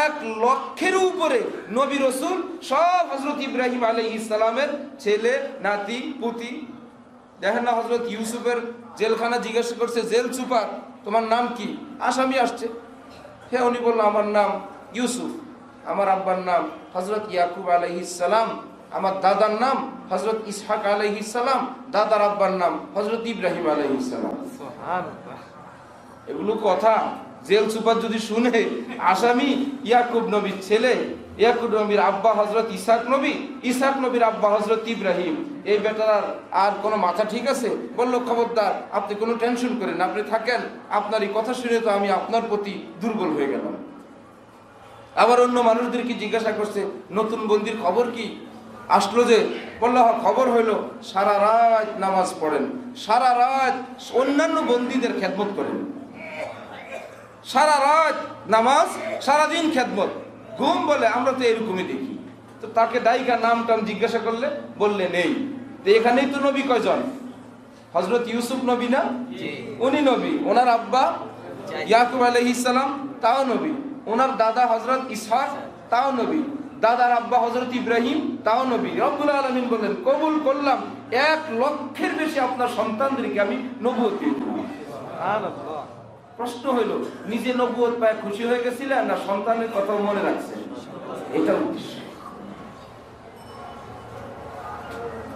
1 লক্ষের উপরে নবী রসুল সব হযরত ইব্রাহিম আলাইহিস সালামের ছেলে, নাতি, পুতি। দেখেন না হযরত ইউসুফের জেলখানা জিজ্ঞাসা করছে জেল সুপার, তোমার নাম কি? আসামি আসছে, হ্যাঁ, উনি বলল আমার নাম ইউসুফ, আমার আব্বার নাম হযরত ইয়াকুব আলাইহিস সালাম, আমার দাদার নাম হযরত ইসহাক আলাইহিস সালাম, দাদার আব্বার নাম হযরত ইব্রাহিম আলাইহিস সালাম। সুবহানাল্লাহ। এগুলো কথা জেল সুপার যদি শুনে, আসামি ইয়াকুব নবীর ছেলে, ইয়াকুব নবীর আব্বা হযরত ইসহাক নবী, ইসহাক নবীর আব্বা হযরত ইব্রাহিম, এই বেটার আর কোনো মাথা ঠিক আছে? বলল, খবরদার, আপনি কোনো টেনশন করেন, আপনি থাকেন, আপনার এই কথা শুনে তো আমি আপনার প্রতি দুর্বল হয়ে গেলাম। আবার অন্য মানুষদেরকে জিজ্ঞাসা করছে, নতুন বন্দির খবর কি? আসলো যে, বললো খবর হইল সারা রাত নামাজ পড়েন, সারা রাত অন্যান্য বন্দীদের খেদমত করেন, সারা রাত নামাজ, সারাদিন খেদমত, ঘুম বলে আমরা তো এরকমই দেখি। তো তাকে দায়িকা নাম টাম জিজ্ঞাসা করলে বললে নেই। তো এখানেই তো নবী কয়জন? হযরত ইউসুফ নবী না? উনি নবী। ওনার আব্বা ইয়াকুব আলাইহিস সালাম, তাও নবী। ওনার দাদা হযরত ইসহাক, তাও নবী। দাদার আব্বা হযরত ইব্রাহিম, তাও নবী। রব্বুল আলামিন বলেন, কবুল করলাম, 1 লক্ষের বেশি আপনার সন্তানদেরকে আমি নবুয়ত দিলাম। সুবহানাল্লাহ। প্রশ্ন হইল, নিজে নবুয়ত পায় খুশি হয়ে গেছিলেন না সন্তানের কথা মনে রাখছেন? এটা উদ্দেশ্য।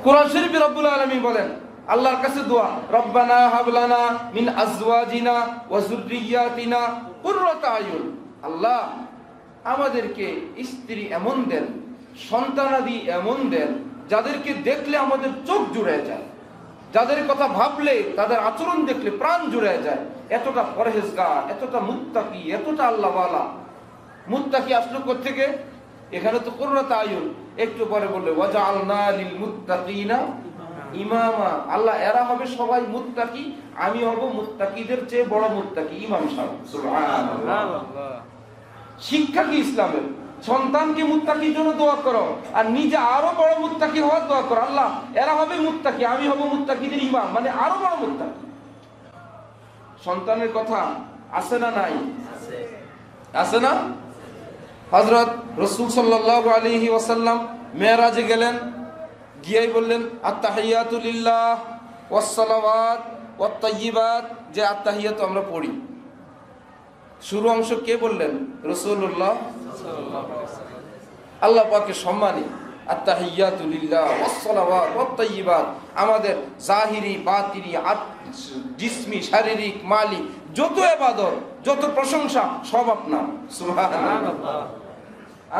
কোরআন শরীফে রব্বুল আলামিন বলেন, আল্লাহর কাছে দোয়া, রব্বানা হাবলানা মিন আজওয়াজিনা ওয়া যুররিয়াতিনা কুররাতা আয়ুন, আল্লাহ আমাদেরকে স্ত্রী এমন দেন, সন্তানাদি এমন দেন, যাদেরকে দেখলে আমাদের চোখ জুড়ে যায়, যাদের কথা ভাবলে, তাদের আচরণ দেখলে প্রাণ জুড়ে যায়। এতটা পরহেজগার, এতটা মুত্তাকি, এতটা আল্লাহওয়ালা। মুত্তাকি আসলো কোত্থেকে? এখানে তো কুররাতা আয়ুন। একটু পরে বললে ওয়াজআলনা লিল মুত্তাকিনা ইমামা, আল্লাহ এরা হবে সবাই মুত্তাকি, আমি হব মুত্তাকিদের চেয়ে বড় মুত্তাকি, ইমাম সাহেব। সুবহানাল্লাহ। শিক্ষা কি ইসলামের? সন্তানকে মুত্তাকির জন্য দোয়া করো, আর নিজে আরো বড় মুত্তাকি হওয়ার দোয়া করো। আল্লাহ এরা হবে মুত্তাকি, আমি হব মুত্তাকিদের ইমাম, মানে আরো বড় মুত্তাকি। সন্তানের কথা আছে না নাই? আছে না? হযরত রাসূল সাল্লাল্লাহু আলাইহি ওয়াসাল্লাম মেরাজে গেলেন, গিয়েই বললেন আত-তাহিয়াতু লিল্লাহ ওয়াস সালাওয়াত ওয়াত তাইয়্যিবাত। যে আত-তাহিয়াত আমরা পড়ি, শুরু অংশ কে বললেন? রাসূলুল্লাহ সাল্লাল্লাহু আলাইহি ওয়াসাল্লাম। আল্লাহ পাকের সম্মানী আত-তাহিয়াতু লিল্লাহ ওয়াস সালাওয়াত ওয়াত তাইয়্যিবাত। আমাদের জাহিরি বাতিনি জিসমি শারীরিক মালি যত ইবাদত যত প্রশংসা সব আপনার। সুবহানাল্লাহ।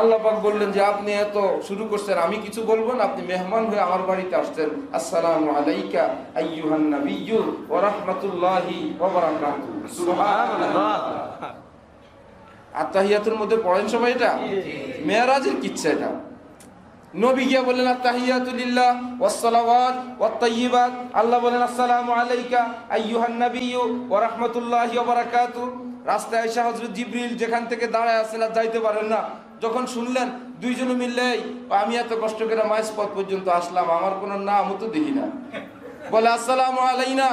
আল্লাহ পাক বললেন যে আপনি এত শুরু করছেন, আমি কিছু বলবো না, আপনি মেহমান হয়ে আমার বাড়িতে আসছেন। আসসালামু আলাইকা আইয়ুহান নাবিয়্যু ওয়া রাহমাতুল্লাহি ওয়া বারাকাতুহু। সুবহানাল্লাহ। আত-তাহিয়াতুর মধ্যে পড়েন সবাই এটা? মেরাজের কিচ্ছা এটা। নবী গিয়া বললেন আত-তাহিয়াতু লিল্লাহ ওয়াস সালাওয়াত ওয়াত তাইয়্যিবাত। আল্লাহ বলেন আসসালামু আলাইকা আইয়ুহান নাবিয়্যু ওয়া রাহমাতুল্লাহি ওয়া বারাকাতুহু। রাস্তায় আয়েশা হযরত জিবরিল যেখান থেকে দাঁড়ায় আছেন আর যাইতে পারেন না, যখন শুনলেন দুইজনে মিললে আমি এত কষ্ট করে মাইজপথ পর্যন্ত আসলাম, আমার কোনো নামও তো দেখি না, বলে আসসালামু আলাইনা।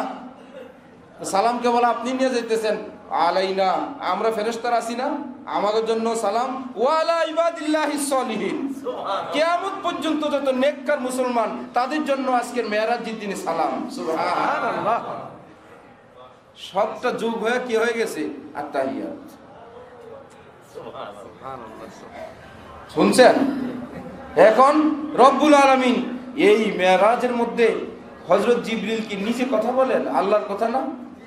সালামকে বলে আপনি নিয়ে যাইতেছেন, আলাইনা আমরা ফেরেশতারা আছি না, আমাদের জন্য সালাম। ওয়া আলা ইবাদিল্লাহিস সলিহিন। কিয়ামত পর্যন্ত যত নেককার মুসলমান তাদের জন্য আজকের মেরাজের দিনে সালাম। সুবহানাল্লাহ। সবটা যোগ হয়ে কি হয়ে গেছে? আত-তাহিয়াত। শুনছেন? এখন রব্বুল আলামিন এই মেরাজের মধ্যে হযরত জিবরিল কি নিজে কথা বলেন? আল্লাহর কথা না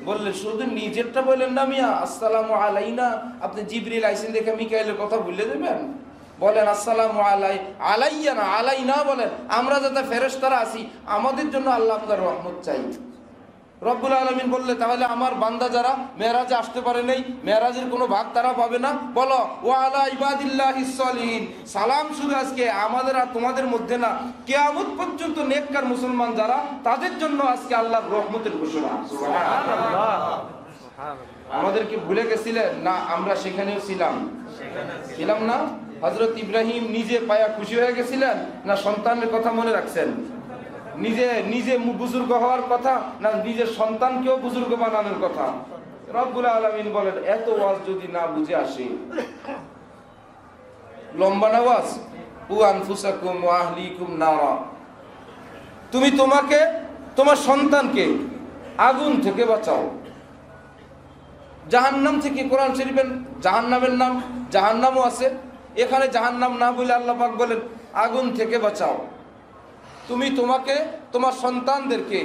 বললেন, শুধু নিজেরটা বলেন না মিয়া আসসালামু আলাইনা। আপনি জিবরিল আইছেন দেখে মিকাইলের কথা ভুলে যাবেন? বলেন আসসালামু আলাইয়া না আলাইনা বলেন। আমরা যাতে ফেরেশতারা আছি আমাদের জন্য আল্লাহ আপনার রহমত চাই। রব্বুল আলামিন বললে তাহলে আমার বান্দা যারা মেরাজে আসতে পারে নাই, মেরাজের কোনো ভাগ তারা পাবে না। বলো ওয়া আলা ইবাদিল্লাহিস সলিহিন। সালাম শুধু আজকে আমাদের আর তোমাদের মধ্যে না, কিয়ামত পর্যন্ত নেককার মুসলমান যারা তাদের জন্য আজকে আল্লাহর রহমতের ঘোষণা। সুবহানাল্লাহ। আমাদেরকে ভুলে গেছিলেন না? আমরা সেখানেও ছিলাম না? হযরত ইব্রাহিম নিজে পায়া খুশি হয়ে গেছিলেন না সন্তানের কথা মনে রাখছেন? নিজে বুজুর্গ হওয়ার কথা না নিজের সন্তানকেও বুজুর্গ বানানোর কথা? রব্বুল আলামিন বলেন এত ওয়াজ যদি না বুঝে আসে, লম্বা না ওয়াজ, উ আনফুসাকুম ওয়া আহলিকুম নারা। তুমি তোমাকে তোমার সন্তানকে আগুন থেকে বাঁচাও, জাহান্নাম থেকে। কোরআন শরীফের জাহান্নামের নাম জাহান্নামও আছে, এখানে জাহান্নাম না বলে আল্লাহ পাক বলেন আগুন থেকে বাঁচাও। তুমি তোমাকে তোমার সন্তানদেরকে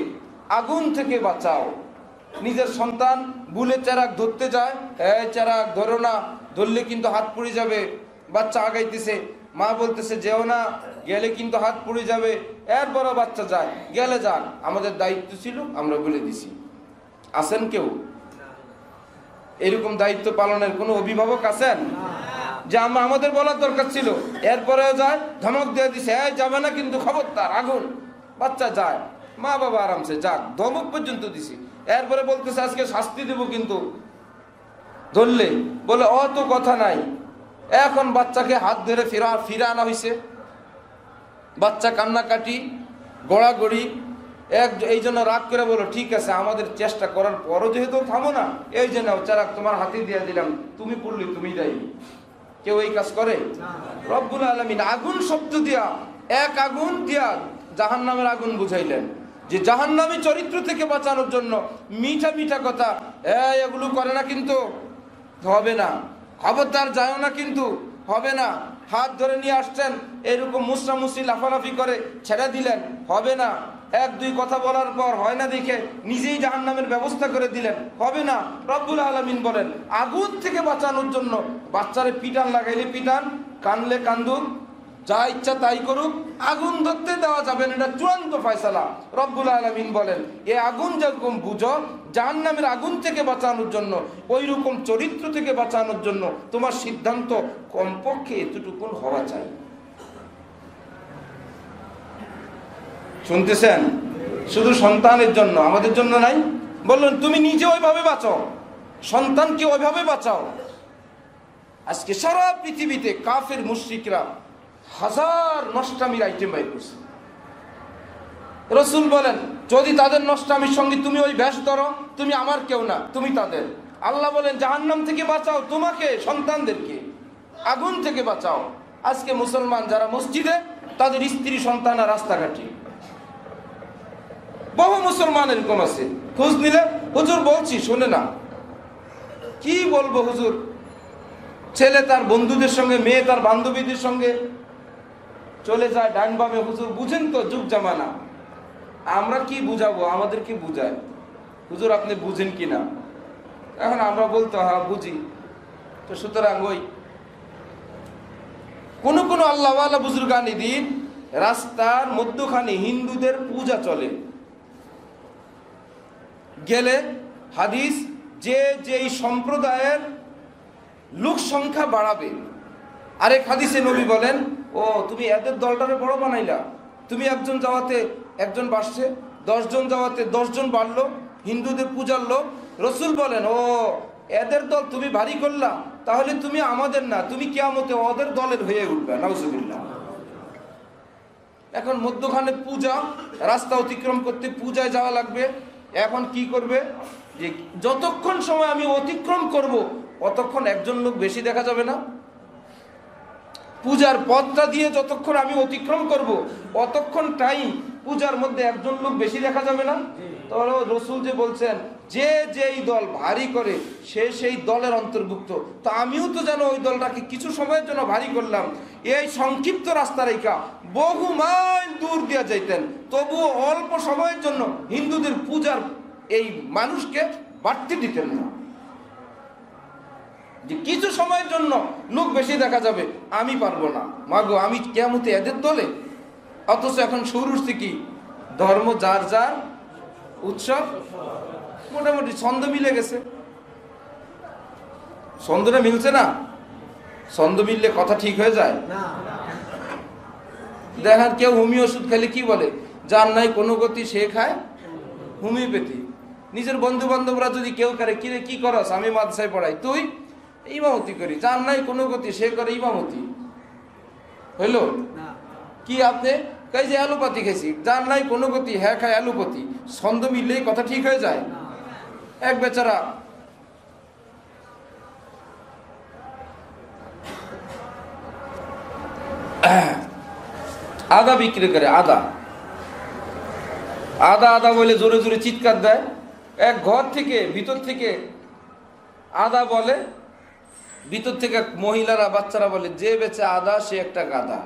আগুন থেকে বাঁচাও। নিজের সন্তান বুলে চারাক ধরতে যায়, এই চারাক ধরো না, ধরলে কিন্তু হাত পুড়ে যাবে। বাচ্চা আগাইতেছে, মা বলতেছে যেও না, গেলে কিন্তু হাত পুড়ে যাবে। এরপরও বাচ্চা যায়, গেলে যান, আমাদের দায়িত্ব ছিল আমরা বলে দিছি। আছেন কেউ এরকম দায়িত্ব পালনের কোনো অভিভাবক আছেন? যে আমাদের বলার দরকার ছিল, এরপরেও যায়, ধমক দিয়ে দিছে এই যাবে না কিন্তু খবরদার আগুন। বাচ্চা যায়, মা বাবা আরামসে যাক, ধমক পর্যন্ত দিছি। এরপরে বলতেছে আজকে শাস্তি দেব কিন্তু ধরলে, বলে অত কথা নাই। এখন বাচ্চাকে হাত ধরে ফিরা আনা হয়েছে, বাচ্চা কান্নাকাটি গড়াগড়ি। এই জন্য রাগ করে বলো ঠিক আছে আমাদের চেষ্টা করার পরও যেহেতু থামো না, এই জন্য চারাক তোমার হাতে দিয়ে দিলাম, তুমি পড়লি তুমি দায়ী। কেউ এই কাজ করে? রব্বুল আলামিন আগুন শব্দ দিয়া, এক আগুন দিয়া জাহান্নামের আগুন বুঝাইলেন যে জাহান্নামী চরিত্র থেকে বাঁচানোর জন্য মিঠা মিঠা কথা, এগুলো করে না কিন্তু হবে না, খবরদার যাও না কিন্তু হবে না। হাত ধরে নিয়ে আসছেন, এরকম মুসরামুসরি লাফালাফি করে ছেড়ে দিলেন, হবে না। এক দুই কথা বলার পর হয় না দেখে নিজেই জাহান্নামের ব্যবস্থা করে দিলেন, হবে না। রব্বুল আলামিন বলেন আগুন থেকে বাঁচানোর জন্য বাচ্চারে পিটান লাগাইলে পিটান, কানলে কান্দুক, যা ইচ্ছা তাই করুক, আগুন ধরতে দেওয়া যাবে না, এটা চূড়ান্ত ফয়সালা। রব্বুল আলামিন বলেন এই আগুন যেরকম বুঝো জাহান্নামের আগুন থেকে বাঁচানোর জন্য, ওই রকম চরিত্র থেকে বাঁচানোর জন্য তোমার সিদ্ধান্ত কমপক্ষে এতটুকুন হওয়া চাই। শুনতেছেন? শুধু সন্তানের জন্য, আমাদের জন্য নাই। বললেন তুমি নিজে ওইভাবে বাঁচাও, সন্তানকে ওইভাবে বাঁচাও। আজকে সারা পৃথিবীতে কাফের মুশরিকরা হাজার নষ্টামির আইটেম বাইর করছে। রসুল বলেন, যদি তাদের নষ্টামির সঙ্গে তুমি ওই ব্যাস ধরো, তুমি আমার কেউ না, তুমি তাদের। আল্লাহ বলেন, জাহান্নাম থেকে বাঁচাও তোমাকে, সন্তানদেরকে আগুন থেকে বাঁচাও। আজকে মুসলমান যারা মসজিদে, তাদের স্ত্রী সন্তান আর রাস্তাঘাটে। বহু মুসলমান এরকম আছে, খোঁজ নিলে হুজুর বলছি শোনে না। কি বলবো হুজুর, ছেলে তার বন্ধুদের সঙ্গে, মেয়ে তার বান্ধবীদের সঙ্গে চলে যায় ডান বামে। হুজুর বুঝেন তো যুগ জামানা, আমরা কি বুঝাবো, আমাদেরকে বুঝায়। হুজুর আপনি বুঝেন কি না? এখন আমরা বলতে হ্যাঁ বুঝি। তো সুতরাং ওই কোন কোন আল্লাহওয়ালা বুজুর্গানি দিন রাস্তার মধ্যখানে হিন্দুদের পূজা চলে, গেলে হাদিস যে যেই সম্প্রদায়ের লোক সংখ্যা বাড়াবে। আরেক হাদিসে নবী বলেন, ও তুমি এদের দলটারে বড় বানাইলা, তুমি একজন যাওয়াতে একজন বাড়ছে, 10 জন যাওয়াতে 10 জন বাড়লো, হিন্দুদের পূজার লোক। রসুল বলেন, ও এদের দল তুমি ভারী করলা, তাহলে তুমি আমাদের না, তুমি কিয়ামতে ওদের দলের হয়ে উঠবে। নাউজুবিল্লাহ। এখন মধ্যখানে পূজা, রাস্তা অতিক্রম করতে পূজায় যাওয়া লাগবে। এখন কি করবে, যে যতক্ষণ সময় আমি অতিক্রম করব ততক্ষণ একজন লোক বেশি দেখা যাবে না? পূজার পথটা দিয়ে যতক্ষণ আমি অতিক্রম করব অতক্ষণ টাইম পূজার মধ্যে একজন লোক বেশি দেখা যাবে না? তাহলে রসুল যে বলছেন, যে যেই দল ভারী করে সে সেই দলের অন্তর্ভুক্ত। তো আমিও তো যেন ওই দলটাকে কিছু সময়ের জন্য ভারী করলাম। এই সংক্ষিপ্ত রাস্তা রেখা বহু মাইল দূর দিয়ে যাইতেন, তবুও অল্প সময়ের জন্য হিন্দুদের পূজার এই মানুষকে বাড়তে দিতেন না, যে কিছু সময়ের জন্য লোক বেশি দেখা যাবে, আমি পারবো না, মাগো আমি কিয়ামতে এদের দলে। অথচ এখন শুরু উঠছে কি, ধর্ম যার যার উৎসব। মোটামুটি ছন্দ মিলে গেছে। ছন্দটা মিলছে না? ছন্দ মিললে কথা ঠিক হয়ে যায়। দেখেন কেউ হোমিও ওষুধ খেলে কি বলে, যার নাই কোনো গতি সে খায় হোমিওপ্যাথি। নিজের বন্ধু বান্ধবরা যদি কেউ করে, কিরে কি করস, আমি মাদ্রাসায় পড়াই, তুই ইমামতি করি, যার নাই কোনো গতি সে করে ইমামতি। হইল কি? আপনি কই যে অ্যালোপ্যাথি খেয়েছি, যার নাই কোনো গতি হ্যাঁ খায় অ্যালোপ্যাথি। ছন্দ মিললেই কথা ঠিক হয়ে যায়? এক বেচারা আদা বিক্রি করে, আদা আদা আদা বলে জোরে জোরে চিৎকার দেয়। এক ঘর থেকে ভিতর থেকে আদা বলে, ভিতর থেকে মহিলারা বাচ্চারা বলে, যে বেচে আদা সে একটা গাধা।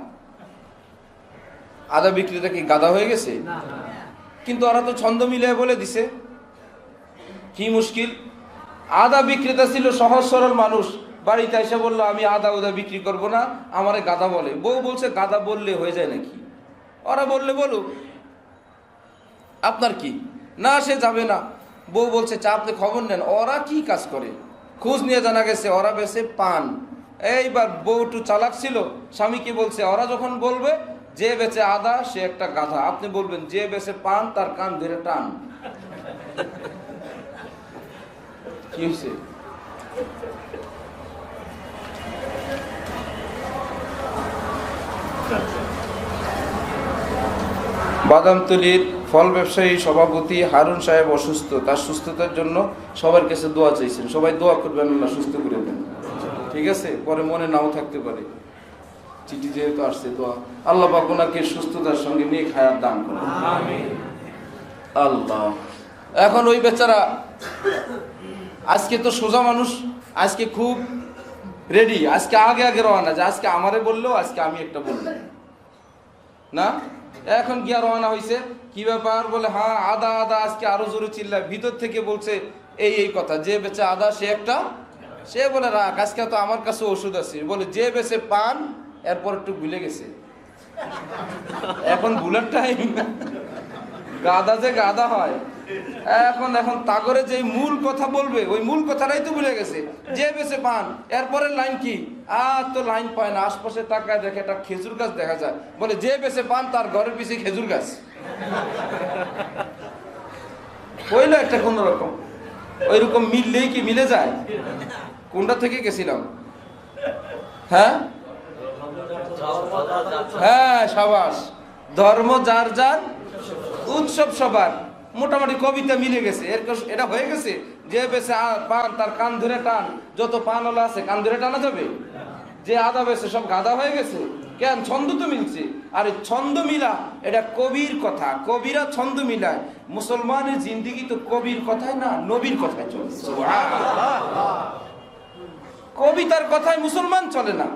আদা বিক্রিটা কি গাধা হয়ে গেছে? কিন্তু ওরা তো ছন্দ মিলিয়ে বলে দিছে। কি মুশকিল। আদা বিক্রেতা ছিল সহজ সরল মানুষ, বাড়িতে এসে বললো আমি আদা উদা বিক্রি করব না, আমারে গাধা বলে। বউ বলছে গাধা বললে হয়ে যায় নাকি? ওরা বললে বলুক, আপনার কি? না সে যাবে না। বউ বলছে চা আপনি খবর নেন ওরা কি কাজ করে। খোঁজ নিয়ে জানা গেছে ওরা বেছে পান। এইবার বউ একটু চালাক ছিল, স্বামীকে বলছে ওরা যখন বলবে যে বেচে আদা সে একটা গাধা, আপনি বলবেন যে বেচে পান তার কান ধরে টান। কি হয়েছে? বাদামতলীর ফল ব্যবসায়ী সভাপতি হারুন সাহেব অসুস্থ, তার সুস্থতার জন্য সবার কাছে দোয়া চাইছেন। সবাই দোয়া করবেন আল্লাহ সুস্থ করে দেন। ঠিক আছে, পরে মনে নাও থাকতে পারে, চিঠি যেহেতু আসছে, দোয়া আল্লাহ পাক ওনাকে সুস্থতার সঙ্গে নিয়ে খায়ার দান করেন। আল্লাহ। এখন ওই বেচারা আজকে তো সোজা মানুষ, আজকে খুব রেডি, আজকে আগে আগে রওনা, যে আজকে আমারে বললো, আজকে আমি একটা বললাম না। এখন গিয়া রওনা হয়েছে, কি ব্যাপার বলে, হ্যাঁ আদা আদা, আজকে আরো জোরে চিল্লায়। ভিতর থেকে বলছে এই কথা, যে বেচে আদা সে একটা, সে বলে রাখ, আজকে তো আমার কাছে ওষুধ আছে। বলে যে বেচে পান, এরপর একটু ভুলে গেছে। এখন ভুলের টাইম, গাদা যে গাদা হয়। এখন তাগরে যে মূল কথা বলবে, ওই মূল কথাটাই তো ভুলে গেছে। যে বেচে পান, এরপরের লাইন কি? আর তো লাইন পায় না, আশপাশে তাকায় দেখে একটা খেজুর গাছ দেখা যায়, বলে যে বেচে পান তার ঘরের পিছে খেজুর গাছ। হইলো একটা কোন রকম, ওই রকম মিললেই কি মিলে যায়? কোনটা থেকে গেছিলাম? হ্যাঁ হ্যাঁ, সাবাস। ধর্ম যার যার, উৎসব সবার। মোটামুটি কবিতা মিলে গেছে। এটা হয়ে গেছে যে বেছে পান তার কান ধরে টান, যত পান ওলা আছে কান ধরে টানা যাবে? যে আদা বেছে সব গাদা হয়ে গেছে কেন? ছন্দ তো মিলছে। আর ছন্দ মিলা এটা কবির কথা, কবিরা ছন্দ মিলায়। মুসলমানের জিন্দিগি তো কবির কথায় না, নবীর কথায় চলে। কবিতার কথায় মুসলমান চলে না,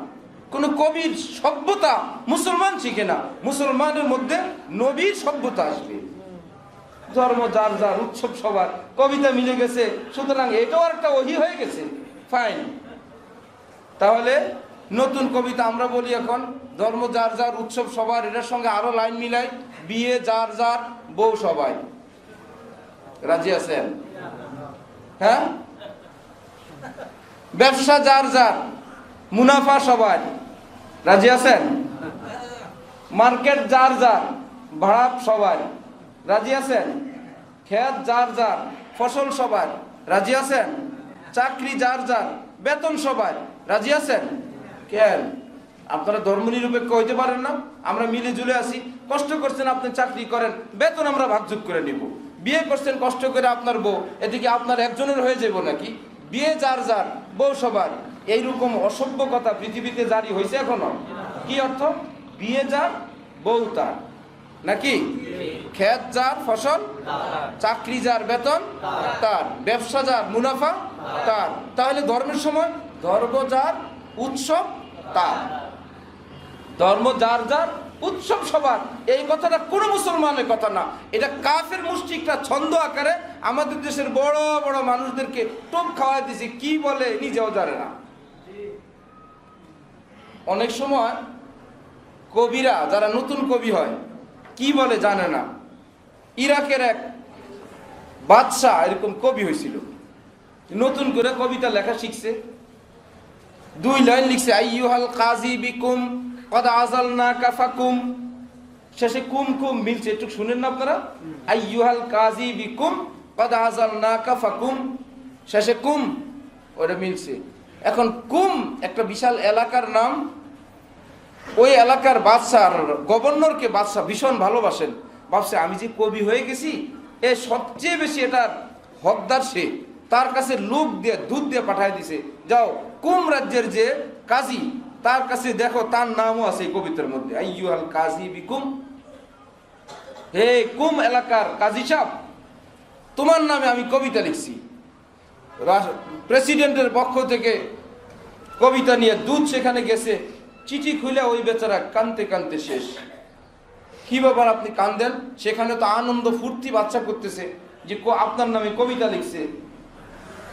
কোন কবির সভ্যতা মুসলমান শিখে না। মুসলমানের মধ্যে নবীর সভ্যতা আসবে। ধর্ম যার যার, উৎসব সবার, কবিতা মিলে গেছে, সুতরাং এটাও একটা ওহী হয়ে গেছে। ফাইন। তাহলে নতুন কবিতা আমরা বলি এখন ধর্ম যার যার, উৎসব সবার। এটার সঙ্গে আরো লাইন মিলাই, বিয়ে যার যার, বউ সবাই। রাজি আছেন? হ্যাঁ। ব্যবসা যার যার, মুনাফা সবাই। রাজি আছেন? মার্কেট যার যার, ভাড়া সবাই। রাজি আছেন? ক্ষেত যার যার, ফসল সবার। রাজি আছেন? চাকরি যার যার, বেতন সবাই। রাজি আছেন? কেন আপনারা ধর্মনিরপেক্ষ হইতে পারেন না? আমরা মিলে জুলে আসি। কষ্ট করছেন আপনি, চাকরি করেন, বেতন আমরা ভাগযোগ করে নিব। বিয়ে করছেন কষ্ট করে আপনার বউ, এদিকে আপনার একজনের হয়ে যাব নাকি? বিয়ে যার যার, বউ সবার। এইরকম অসভ্য কথা পৃথিবীতে জারি হয়েছে এখনো? কি অর্থ? বিয়ে যার, বউ তার, নাকি? ক্ষেত যার, ফসল চাকরি যার, বেতন তার, ব্যবসা যার, মুনাফা তার। তাহলে ধর্মের সময় ধর্ম যার, উৎসব তার। ধর্ম যার যার, উৎসব সবার। এই কথাটা কোনো মুসলমানের কথা না, এটা কাফের মুশরিকরা ছন্দ আকারে আমাদের দেশের বড় বড় মানুষদেরকে টোপ খাওয়াই দিছে। কি বলে নিজেও জানে না। অনেক সময় কবিরা, যারা নতুন কবি হয়, কি বলে জানে না। ইরাকের এক বাদশাহ এরকম কবি হয়েছিল, নতুন করে কবিতা লেখা শিখছে। 2 লাইন লিখছে, আইয়ুহাল কাজী বিকুম কদ আযালনাকা ফাকুম। শেষে কুম কুম মিলছে, একটু শুনেন না আপনারা? আইয়ুহাল কাজী বিকুম কদ আযালনাকা ফাকুম, শেষে কুম, ওটা মিলছে। এখন কুম একটা বিশাল এলাকার নাম। ওই এলাকার বাদশাহ, গভর্নরকে বাদশাহ ভীষণ ভালোবাসেন। ভাবছে আমি যে কবি হয়ে গেছি, এ সবচেয়ে বেশি এটার হকদার সে। তার কাছে লোক দিয়ে, দুধ দিয়ে পাঠায় দিছে, যাও কুম রাজ্যের যে কাজী, তার কাছে দেখো, তার নামও আছে এই কবিতার মধ্যে, আইয়ুহাল কাজী বিকুম। হে কুম এলাকার কাজী সাহেব, তোমার নামে আমি কবিতা লিখছি। প্রেসিডেন্টের পক্ষ থেকে কবিতা নিয়ে দূত সেখানে গেছে, চিঠি খুলে ওই বেচারা কানতে কানতে শেষ। কি ব্যাপার আপনি কান্দেন? সেখানে তো আনন্দ ফুর্তি বাচ্চা করতেছে যে আপনার নামে কবিতা লিখছে,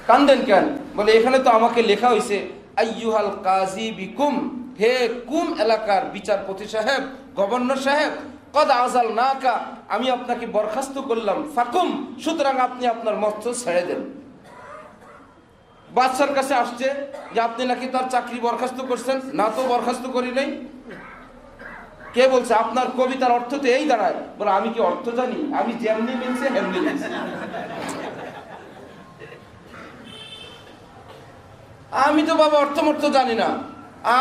কান্দেন কেন? বলে এখানে তো আমাকে লেখা হয়েছে আইয়ুহাল কাজী বিকুম, হে কুম এলাকার বিচারপতি সাহেব, গভর্নর সাহেব, কদ আযালনাকা, আমি আপনাকে বরখাস্ত করলাম, ফাকুম, সুতরাং আপনি আপনার মস্তক ছেড়ে দেন। বাদশার কাছে আসছে যে আপনি নাকি তার চাকরি বরখাস্ত করছেন। না তো বরখাস্ত করি নাই। কে বলছে? আপনার কবিতার অর্থ তো এই দাঁড়ায়। বলে আমি কি অর্থ জানি? আমি যেমনি মিলছে এমনি মিলছে। আমি তো বাবা অর্থ জানি না,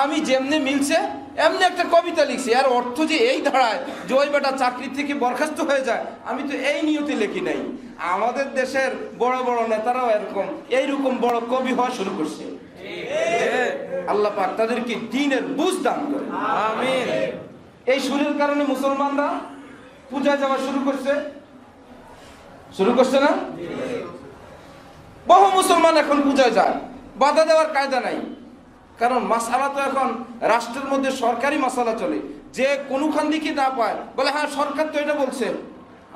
আমি যেমনি মিলছে এমনি একটা কবিতা লিখছি। আর অর্থ যে এই দাঁড়ায় যে ওই বেটা চাকরি থেকে বরখাস্ত হয়ে যায়, আমি তো এই নিয়তে লিখি নাই। আমাদের দেশের বড় বড় নেতারাও এরকম এইরকম বড় কবি হওয়া শুরু করছে। আল্লাহ পাক তাদেরকে দ্বীনের বুঝ দান করে। আমিন। এই সুরের কারণে মুসলমানরা পূজায় যাওয়া শুরু করছে না? বহু মুসলমান এখন পূজায় যায়, বাধা দেওয়ার কায়দা নাই। কারণ মাসালা তো এখন রাষ্ট্রের মধ্যে সরকারি মাসালা চলে। যে কোনখান দিকে না পায় বলে হ্যাঁ সরকার তো এটা বলছে।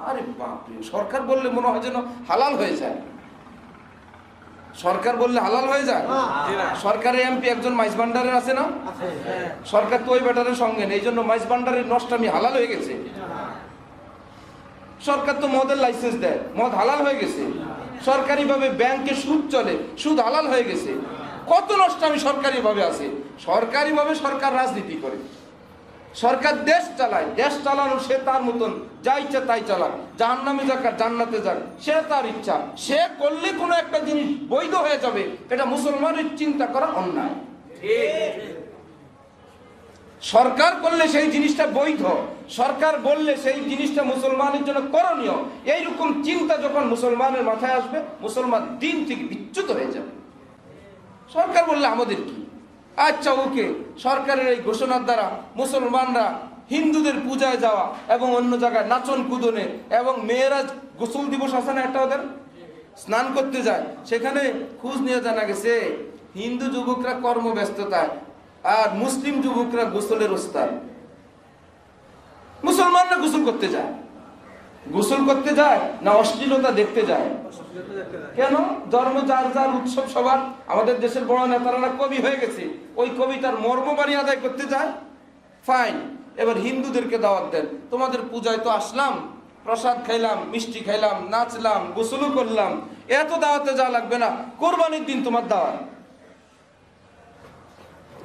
আরে বাপরে, সরকার বললে মনে হয় যেন হালাল হয়ে যায়। সরকার বললে হালাল হয়ে যায়? সরকারের এমপি একজন মাইজ ভান্ডারের আছে না? সরকার তো ওই ব্যাটারের সঙ্গে নেই, এই জন্য মাইজ ভান্ডারের নষ্টামি হালাল হয়ে গেছে। সরকার তো মদের লাইসেন্স দেয়, মদ হালাল হয়ে গেছে। সরকারি ভাবে ব্যাংকে সুদ চলে, সুদ হালাল হয়ে গেছে। কত নষ্টামি সরকারি ভাবে আছে। সরকারি ভাবে সরকার রাজনীতি করে, সরকার দেশ চালায়। দেশ চালানো সে তার মতন যা ইচ্ছা তাই চালাক, জাহান্নামে যাক আর জান্নাতে যাক, সে তার ইচ্ছা। সে করলে কোনো একটা জিনিস বৈধ হয়ে যাবে, এটা মুসলমানের চিন্তা করা অন্যায়। সরকার করলে সেই জিনিসটা বৈধ, সরকার বললে সেই জিনিসটা মুসলমানের জন্য করণীয়, এইরকম চিন্তা যখন মুসলমানের মাথায় আসবে, মুসলমান দিন থেকে বিচ্যুত হয়ে যাবে। সরকার বললে আমাদের কি, আচ্ছা ওকে, সরকারের এই ঘোষণার দ্বারা মুসলমানরা হিন্দুদের পূজায় যাওয়া এবং অন্য জায়গায় নাচন কুদনে, এবং মেয়েরা গোসল দিবস আছে না একটা ওদের, স্নান করতে যায়, সেখানে খোঁজ নিয়ে জানা গেছে হিন্দু যুবকরা কর্মব্যস্ততায় আর মুসলিম যুবকরা গোসলের ওস্তাদ। মুসলমানরা গোসল করতে যায়, গোসল করতে যায় না অশ্লীলতা দেখতে যায়? কেন? ধর্ম যার যার, উৎসব সবার। আমাদের দেশের বড় নেতারা কবি হয়ে গেছে, ওই কবিতার মর্মবাণী আদায় করতে যায়। ফাইন, এবার হিন্দুদেরকে দাওয়াত দেন, তোমাদের পূজায় তো আসলাম, প্রসাদ খাইলাম, মিষ্টি খাইলাম, নাচলাম, গোসলও করলাম, এত দাওয়াতে যা লাগবে না, কোরবানির দিন তোমার দাওয়াত।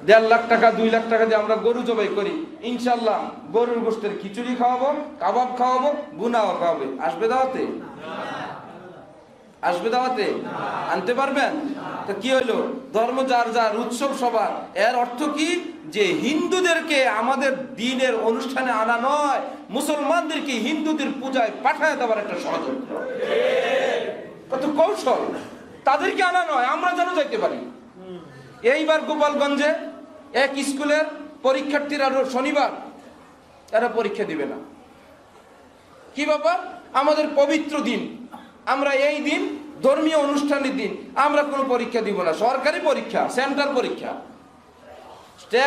1.5 লাখ টাকা 2 লাখ টাকা দিয়ে আমরা গরু জবাই করি, ইনশাল্লাহ গরুর গোশতের খিচুড়ি খাওয়াবো, কাবাব খাওয়াবো, বুনাও খাওয়াবে। আসবে দাওয়াতে? আসবে দাওয়াতে? আনতে পারবেন? তো কি হইলো? ধর্ম যার যার, উৎসব সবার। এর অর্থ কি? যে হিন্দুদেরকে আমাদের দিনের অনুষ্ঠানে আনা নয়, মুসলমানদেরকে হিন্দুদের পূজায় পাঠায় দেওয়ার একটা ষড়যন্ত্র। কত কৌশল! তাদেরকে আনা নয়, আমরা যেন যাইতে পারি। এইবার গোপালগঞ্জে এক স্কুলের পরীক্ষার্থীরা শনিবার তারা পরীক্ষা দিবে না। কি ব্যাপার? আমাদের পবিত্র দিন, আমরা এই দিন ধর্মীয় অনুষ্ঠানের দিন আমরা কোনো পরীক্ষা দিব না, সরকারি পরীক্ষা, সেন্টার পরীক্ষা।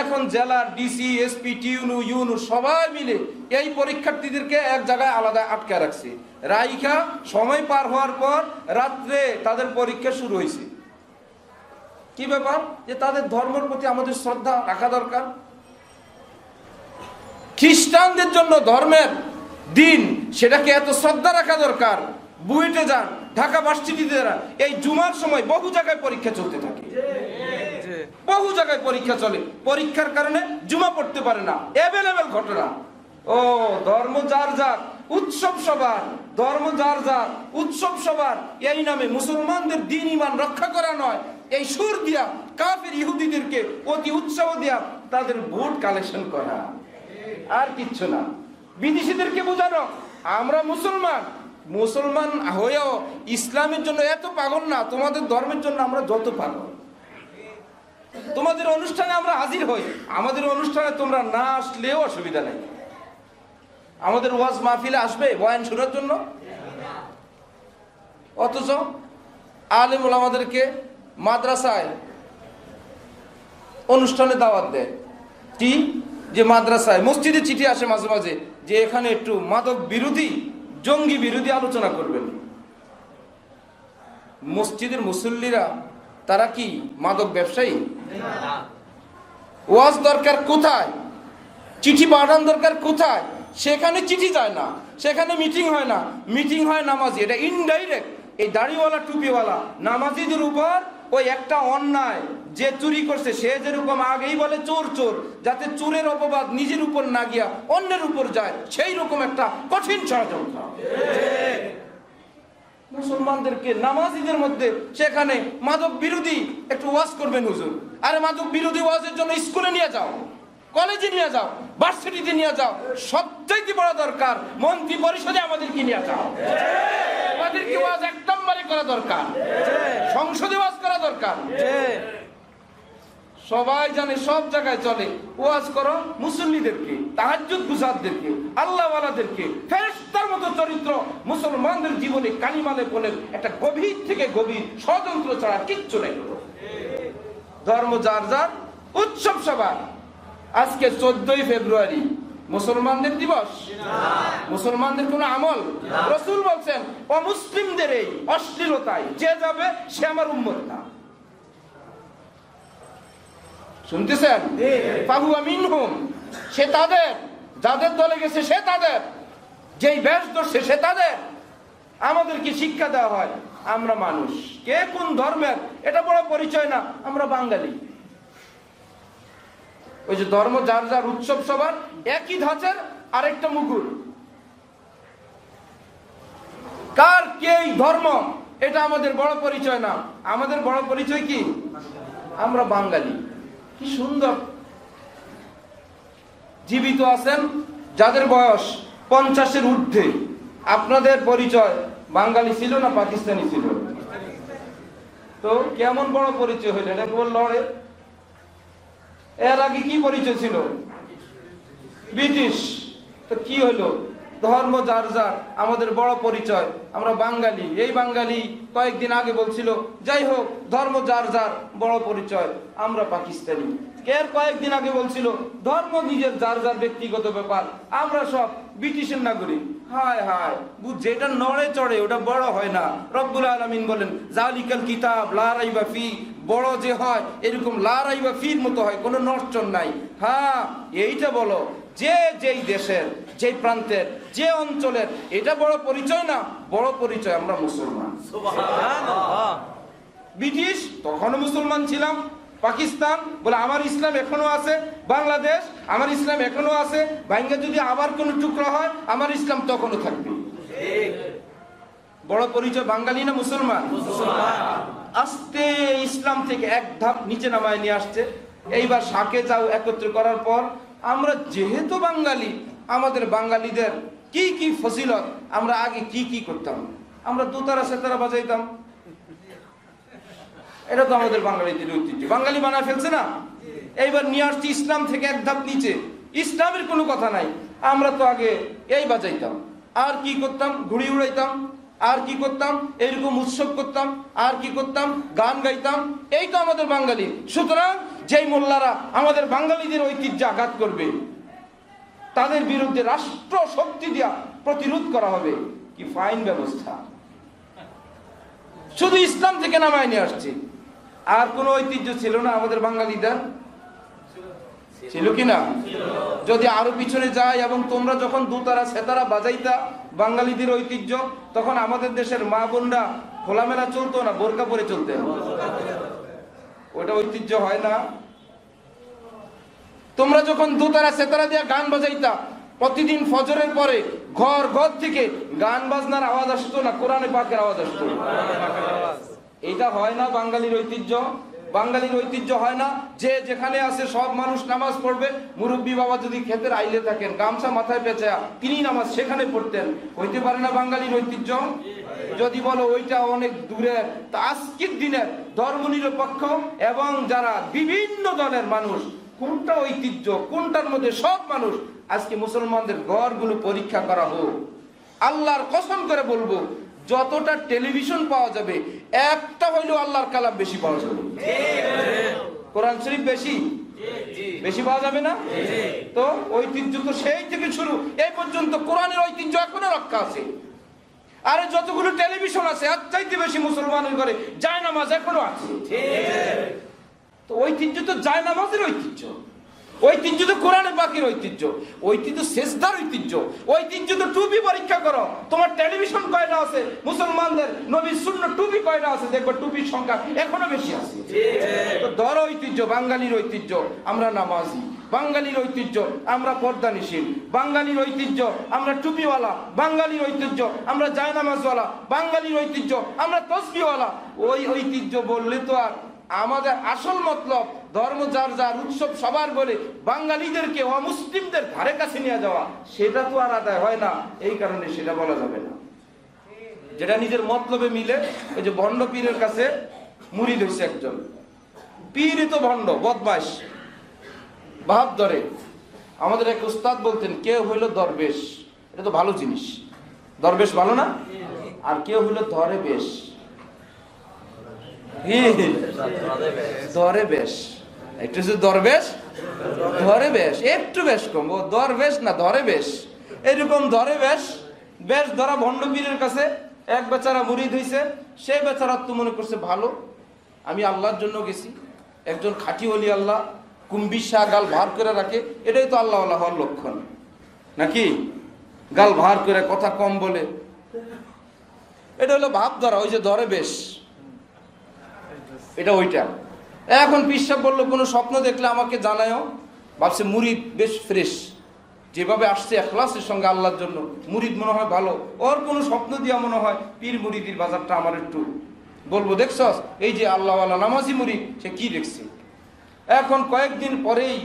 এখন জেলার ডিসি, এসপি, টিউনু, ইউনু সবাই মিলে এই পরীক্ষার্থীদেরকে এক জায়গায় আলাদা আটকে রাখছে। রাইখা সময় পার হওয়ার পর রাত্রে তাদের পরীক্ষা শুরু হয়েছে। কি ব্যাপার? যে তাদের ধর্মের প্রতি আমাদের শ্রদ্ধা রাখা দরকার। খ্রিস্টানদের জন্য ধর্মের দিন, সেটাকে এত শ্রদ্ধা রাখা দরকার। বুয়েটে যান, ঢাকা ভার্সিটিতে যান, এই জুমার সময় বহু জায়গায় পরীক্ষা চলতে থাকে, বহু জায়গায় পরীক্ষা চলে, পরীক্ষার কারণে জুমা পড়তে পারে না, অ্যাভেলেবেল ঘটনা। ও ধর্ম যার যার, উৎসব সবার, ধর্ম যার যার, উৎসব সবার, এই নামে মুসলমানদের দ্বীন ঈমান রক্ষা করা নয়, এই সুর দিয়া কাফির ইহুদিদেরকে অতি উৎসাহ দিয়া তাদের ভোট কালেকশন করা, আর কিচ্ছু না। বিদেশিদেরকে বোঝানো আমরা মুসলমান, মুসলমান হয়েও ইসলামের জন্য এত পাগল না, তোমাদের ধর্মের জন্য আমরা যত পাগল। তোমাদের অনুষ্ঠানে আমরা হাজির হই, আমাদের অনুষ্ঠানে তোমরা না আসলেও অসুবিধা নেই। আমাদের ওয়াজ মাহফিলে আসবে বয়ান শোনার জন্য, অথচ আলেম ওলামাদেরকে মাদ্রাসায় অনুষ্ঠানে দাওয়াত দেয়। কি? যে মাদ্রাসায়, মসজিদে চিঠি আসে মাঝে মাঝে যে এখানে একটু মাদক বিরোধী, জঙ্গি বিরোধী আলোচনা করবেন। মসজিদের মুসল্লিরা তারা কি মাদক ব্যবসায়ী? ওয়াজ দরকার কোথায়? চিঠি পাঠান দরকার কোথায়? সেখানে চিঠি যায় না, সেখানে মিটিং হয় না, মিটিং হয় নামাজি। এটা ইনডাইরেক্ট এই দাড়িওয়ালা টুপিওয়ালা নামাজিদের উপর ওই একটা অন্যায়, যে চুরি করছে সে যেরকম আগেই বলে চোর চোর, যাতে চোরের অপবাদ নিজের উপর না গিয়া অন্যের উপর যায়, সেই রকম একটা কঠিন ষড়যন্ত্র। মুসলমানদেরকে নামাজিদের মধ্যে সেখানে মাদক বিরোধী একটু ওয়াজ করবেন হুজুর। আরে মাদক বিরোধী ওয়াজের জন্য স্কুলে নিয়ে যাও, কলেজে নিয়ে যাও, ভার্সিটিতে নিয়ে যাও, সবচাইতে বড় দরকার মন্ত্রী পরিষদে আমাদেরকে নিয়ে যাও। আমাদেরকে ওয়াজ এক নম্বরে করা দরকার, সংসদে ওয়াজ করা দরকার। সবাই জানে, সব জায়গায় চলে, ওয়াজ করো মুসল্লিদেরকে, তাহাজ্জুদ গুজারদেরকে, আল্লাহওয়ালাদেরকে, ফেরেশতার মতো চরিত্র মুসলমানদের জীবনে কালিমালে বলে একটা গভীর থেকে গভীর ষড়যন্ত্র ছাড়া কিচ্ছু নেই। ধর্ম যার যার, উৎসব সবার। আজকে 14ই ফেব্রুয়ারি মুসলমানদের দিবস, মুসলমানদের কোন আমল? রাসূল বলছেন অমুসলিমদের এই অশ্লীলতায় যে যাবে সে আমার উম্মত না। শুনতেছেন? ফাহুয়া মিনহুম, সে তাদের, যাদের দলে গেছে সে তাদের, যেই বেশ ধরছে সে তাদের। আমাদেরকে শিক্ষা দেওয়া হয় আমরা মানুষ, কে কোন ধর্মের এটা বড় পরিচয় না, আমরা বাঙালি। ওই যে ধর্ম যার যার, উৎসব সবার, একই ধাঁচের আরেকটা মুকুল। কার কে ধর্ম এটা আমাদের বড় পরিচয় না, আমাদের বড় পরিচয় কি? আমরা বাঙালি। কি সুন্দর! জীবিত আছেন, যাদের বয়স 50-এর ঊর্ধ্বে, আপনাদের পরিচয় বাঙালি ছিল না পাকিস্তানি ছিল? তো কেমন বড় পরিচয় হইল? এটা কেবল লড়ে। এর আগে কি পরিচয় ছিল? ব্রিটিশ। তো কি হইলো? ধর্ম যার যার, আমাদের বড় পরিচয় আমরা বাঙালি। এই বাঙালি কয়েকদিন আগে বলছিল যাই হোক ধর্ম যার যার, বড় পরিচয় আমরা পাকিস্তানি। এর কয়েকদিন আগে বলছিল ধর্ম নিজের যার যার ব্যক্তিগত ব্যাপার, আমরা সব ব্রিটিশের নাগরিক। হায় হায়, যেটা নড়ে চড়ে ওটা বড় হয় না। রব্বুল আলামিন বলেন জালিকাল কিতাব লা রাইবা ফি, বড় যে হয় এরকম লা রাইবা ফির মতো হয়, কোনো নড়চড় নাই। হ্যাঁ, এইটা বলো যে যেই দেশের, যেই প্রান্তের, যে অঞ্চলের, এটা বড় পরিচয় না? বড় পরিচয় আমরা মুসলমান। সুবহানাল্লাহ। ব্রিটিশ তখনও মুসলমান ছিলাম। পাকিস্তান বলে আমার ইসলাম এখনো আছে। বাংলাদেশ আমার ইসলাম এখনো আছে। ভাঙ্গা যদি আবার কোনো টুকরা হয় আমার ইসলাম তখনও থাকবে। বড় পরিচয় বাঙালি না মুসলমান? আস্তে ইসলাম থেকে এক ধাপ নিচে নামায় নিয়ে আসছে। এইবার শাকে যাও একত্র করার পর আমরা যেহেতু বাঙালি, আমাদের বাঙালিদের কি কি ফজিলত, আমরা আগে কি কি করতাম? আমরা দোতারা সেতারা বাজাইতাম। এটা তো আমাদের বাঙালিদের ঐতিহ্য, বাঙালি বানায় ফেলছে না? এইবার নিয়ে আসছি ইসলাম থেকে এক ধাপ নিচে, ইসলামের কোনো কথা নাই। আমরা তো আগে এই বাজাইতাম, আর কি করতাম? ঘুড়ি উড়াইতাম, আর কি করতাম? এরকম উৎসব করতাম, আর কি করতাম? গান গাইতাম। এই তো আমাদের বাঙালি। সুতরাং যেই মোল্লারা আমাদের বাঙালিদের ঐতিহ্য আঘাত করবে, তাদের বিরুদ্ধে রাষ্ট্র শক্তি দিয়া প্রতিরোধ করা হবে। কি ফাইন ব্যবস্থা! শুধু ইসলাম থেকে নামায় নিয়ে আসছে। আর কোন ঐতিহ্য ছিল না আমাদের বাঙালিদের? ছিল কি না? যদি আরো পিছনে যায়, এবং তোমরা যখন দুতারা সেতারা বাজাইতা বাঙালিদের ঐতিহ্য, তখন আমাদের দেশের মা বোনরা খোলামেলা চলতো না, বোরকা পরে চলতে? ওটা ঐতিহ্য হয় না? তোমরা যখন দুতারা সেতারা দিয়ে গান বাজাইতা, প্রতিদিন ফজরের পরে ঘর ঘর থেকে গান বাজনার আওয়াজ আসতো না, কোরআনে পাকের আওয়াজ আসতো। এটা হয় না বাঙালির ঐতিহ্য? বাঙালির ঐতিহ্য হয় না যে যেখানে আছে সব মানুষ নামাজ পড়বে? মুরব্বী বাবা যদি ক্ষেতের আইলে থাকেন, গামছা মাথায় পেঁচা তিনি নামাজ সেখানে পড়তেন। হইতে পারে না বাঙালির ঐতিহ্য? যদি বলো ওইটা অনেক দূরের, তা আজকের দিনের ধর্মনিরপেক্ষ এবং যারা বিভিন্ন দলের মানুষ, কোনটা ঐতিহ্য কোনটার মধ্যে সব মানুষ, আজকে মুসলমানদের ঘরগুলো পরীক্ষা করা হোক। আল্লাহর কসম করে বলবো, যতটা টেলিভিশন পাওয়া যাবে, একটা হইলেও আল্লাহর কালাম বেশি পাওয়া যাবে। কোরআন শরীফ বেশি বেশি পাওয়া যাবে না? তো ঐতিহ্য তো সেই থেকে শুরু এই পর্যন্ত কোরআনের ঐতিহ্য এখনো রক্ষা আছে। আরে যতগুলো টেলিভিশন আছে, এর চাইতে বেশি মুসলমানের ঘরে জায়নামাজ এখনো আছে। তো ঐতিহ্য তো জায়নামাজের ঐতিহ্য, ঐতিহ্য তো কোরআনে পাকের ঐতিহ্য, ঐতিহ্য সেজদার ঐতিহ্য, ঐতিহ্য তো টুপি। পরীক্ষা করো তোমার টেলিভিশন কয়টা আছে, মুসলমানদের নবীর সুন্নাহ টুপি কয়টা আছে, দেখবে টুপির সংখ্যা এখনো বেশি আছে। তো ধর ঐতিহ্য, বাঙালির ঐতিহ্য আমরা নামাজি, বাঙালির ঐতিহ্য আমরা পর্দানিশীল, বাঙালির ঐতিহ্য আমরা টুপিওয়ালা, বাঙালির ঐতিহ্য আমরা জায়নামাজওয়ালা, বাঙালির ঐতিহ্য আমরা তসবিহওয়ালা। ওই ঐতিহ্য বললে তো আর আমাদের আসল মতলব ধর্ম যার যার, উৎসব সবার বলে বাঙালিদেরকে অমুসলিমদের ধারে কাছে নিয়ে যাওয়া, সেটা তো আর আদায় হয় না। এই কারণে সেটা বলা যাবে না। যেটা নিজের মতলবে মিলে, ওই যে ভণ্ড পীরের কাছে মুরিদ হয়েছে একজন, পীরই তো ভণ্ড, বদমাশ, ভাব ধরে। আমাদের এক উস্তাদ বলতেন, কেউ হইল দরবেশ, এটা তো ভালো জিনিস, দরবেশ ভালো না? আর কেউ হইল ধরে বেশ, ধরে বেশ, একটু দরবেশ, ধরে বেশ, একটু বেশ কম, ও দরবেশ না ধরে বেশ। এরকম ধরে বেশ, বেশ ধরা ভণ্ড পীরের কাছে এক বেচারা মুরিদ হইছে। সেই বেচারা তো মনে করছে ভালো, আমি আল্লাহর জন্য গেছি, একজন খাঁটি ওলি আল্লাহ, কুম্বিশা গাল ভার করে রাখে, এটাই তো আল্লাহ আল্লাহ হওয়ার লক্ষণ নাকি? গাল ভার করে কথা কম বলে, এটা হলো ভাব ধরা, ওই যে ধরে বেশ, এটা ওইটা। এখন পিসাব বললো কোনো স্বপ্ন দেখলে আমাকে জানায়ও। ভাবছে মুরিদ বেশ ফ্রেশ, যেভাবে আসছে এখলাসের সঙ্গে আল্লাহর জন্য, মুরিদ মনে হয় ভালো, ওর কোনো স্বপ্ন দিয়া মনে হয় পীর মুরিদির বাজারটা আমার একটু বলবো, দেখছস এই যে আল্লাহওয়ালা নামাজি মুরিদ, সে কি দেখছে। এখন কয়েকদিন পরেই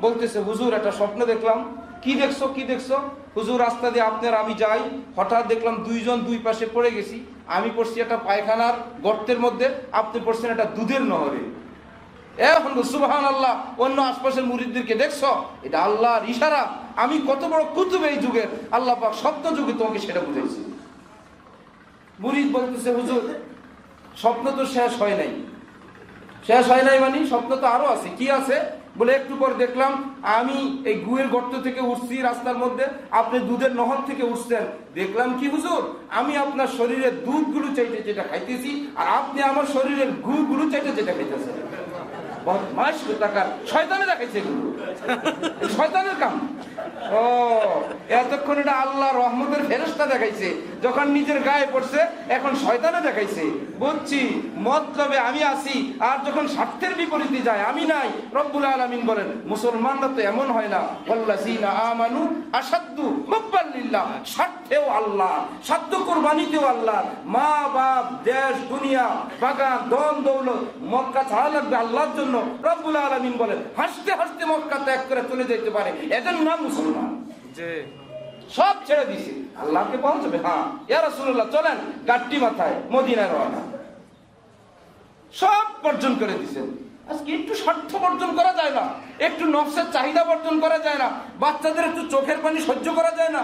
বলতেছে, হুজুর একটা স্বপ্ন দেখলাম। কি দেখছো কি দেখছো? হুজুর রাস্তা দিয়ে আপনার আমি যাই, হঠাৎ দেখলাম দুইজন দুই পাশে পড়ে গেছি। আমি পড়ছি একটা পায়খানার গর্তের মধ্যে, আপনি পড়ছেন একটা দুধের নহরে। এখন সুবহানাল্লাহ, অন্য আশপাশের মুরিদদেরকে দেখছো? এটা আল্লাহর ইশারা। আমি কত বড় কুতুব এই যুগের, আল্লাহ পাক স্বপ্ন যুগে তোমাকে সেটা বুঝাইছি। মুরিদ বলতেছে, হুজুর স্বপ্ন তো শেষ হয় নাই। শেষ হয় নাই মানে স্বপ্ন তো আরো আছে। কি আছে? বলে একটু পর দেখলাম আমি এই গুয়ের গর্ত থেকে উঠছি রাস্তার মধ্যে, আপনি দুধের নহর থেকে উঠছেন। দেখলাম কি হুজুর, আমি আপনার শরীরের দুধগুলো চাইতে যেটা খাইতেছি, আর আপনি আমার শরীরের গুগুলো চাইতে যেটা খাইতেছেন। শয়তানে দেখাইছে এগুলো, শয়তানের কাম। ও এতক্ষণ এটা আল্লাহ রহমতের ফেরেশতা দেখাইছে, যখন নিজের গায়ে পড়ছে এখন শয়তানে দেখাইছে। বুঝছি মতলবে আমি আছি, আর যখন স্বার্থের বিপরীতে যায় আমি নাই। রব্বুল আলামিন বলেন, মুসলমানরা তো এমন হয় না, ওয়াল্লাযীনা আমানু আশাদ্দু হুব্বান লিল্লাহ। স্বার্থেও আল্লাহ, স্বার্থ কুরবানিতেও আল্লাহ। মা বাপ, দেশ দুনিয়া, বাগান, ধন দৌলত, মক্কা ছাড়া লাগবে আল্লাহর জন্য। রব্বুল আলামিন বলেন, হাসতে হাসতে মক্কা ত্যাগ করে চলে যেতে পারে, এদের নাম মুসলমান। সব ছেড়ে দিছে, আল্লাহকে পৌঁছবে। হ্যাঁ ইয়া রাসূলুল্লাহ, চলেন গাট্টি মাথায় মদিনায় রওনা। সব বর্জন করে দিছেন। আজকে একটু স্বার্থ বর্জন করা যায় না, একটু নফসের চাহিদা বর্জন করা যায় না, বাচ্চাদের একটু চোখের পানি সহ্য করা যায় না,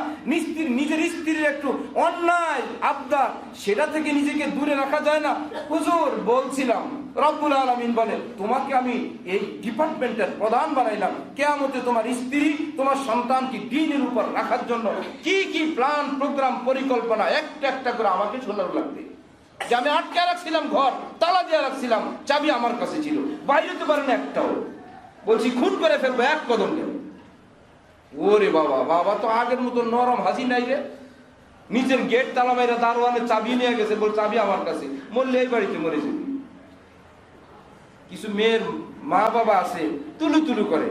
নিজের স্ত্রীর একটু অন্যায় আবদার সেটা থেকে নিজেকে দূরে রাখা যায় না। হুজুর বলছিলাম, রব্বুল আলামিন বলেন, তোমাকে আমি এই ডিপার্টমেন্টের প্রধান বানাইলাম, কিয়ামতে তোমার স্ত্রী তোমার সন্তানকে দ্বীনের উপর রাখার জন্য কি কি প্ল্যান প্রোগ্রাম পরিকল্পনা একটা একটা করে আমাকে শোনার লাগবে। যে আমি আটকে রাখছিলাম, ঘর তালা দিয়ে রাখছিলাম, চাবি আমার কাছে ছিল, বাইরে তো পারেন একটাও। বলছি খুন করে ফেলবো এক কদম নেব। ওরে বাবা, বাবা তো আগের মতো নরম হাসি নাই রে। নিজের গেট তালা মাইরা দারোয়ানের চাবি নিয়ে গেছে, বল চাবি আমার কাছে, মরলে এই বাড়িতে মরে যাবি। কিছু মেয়ের মা বাবা আছে তুলু তুলু করে,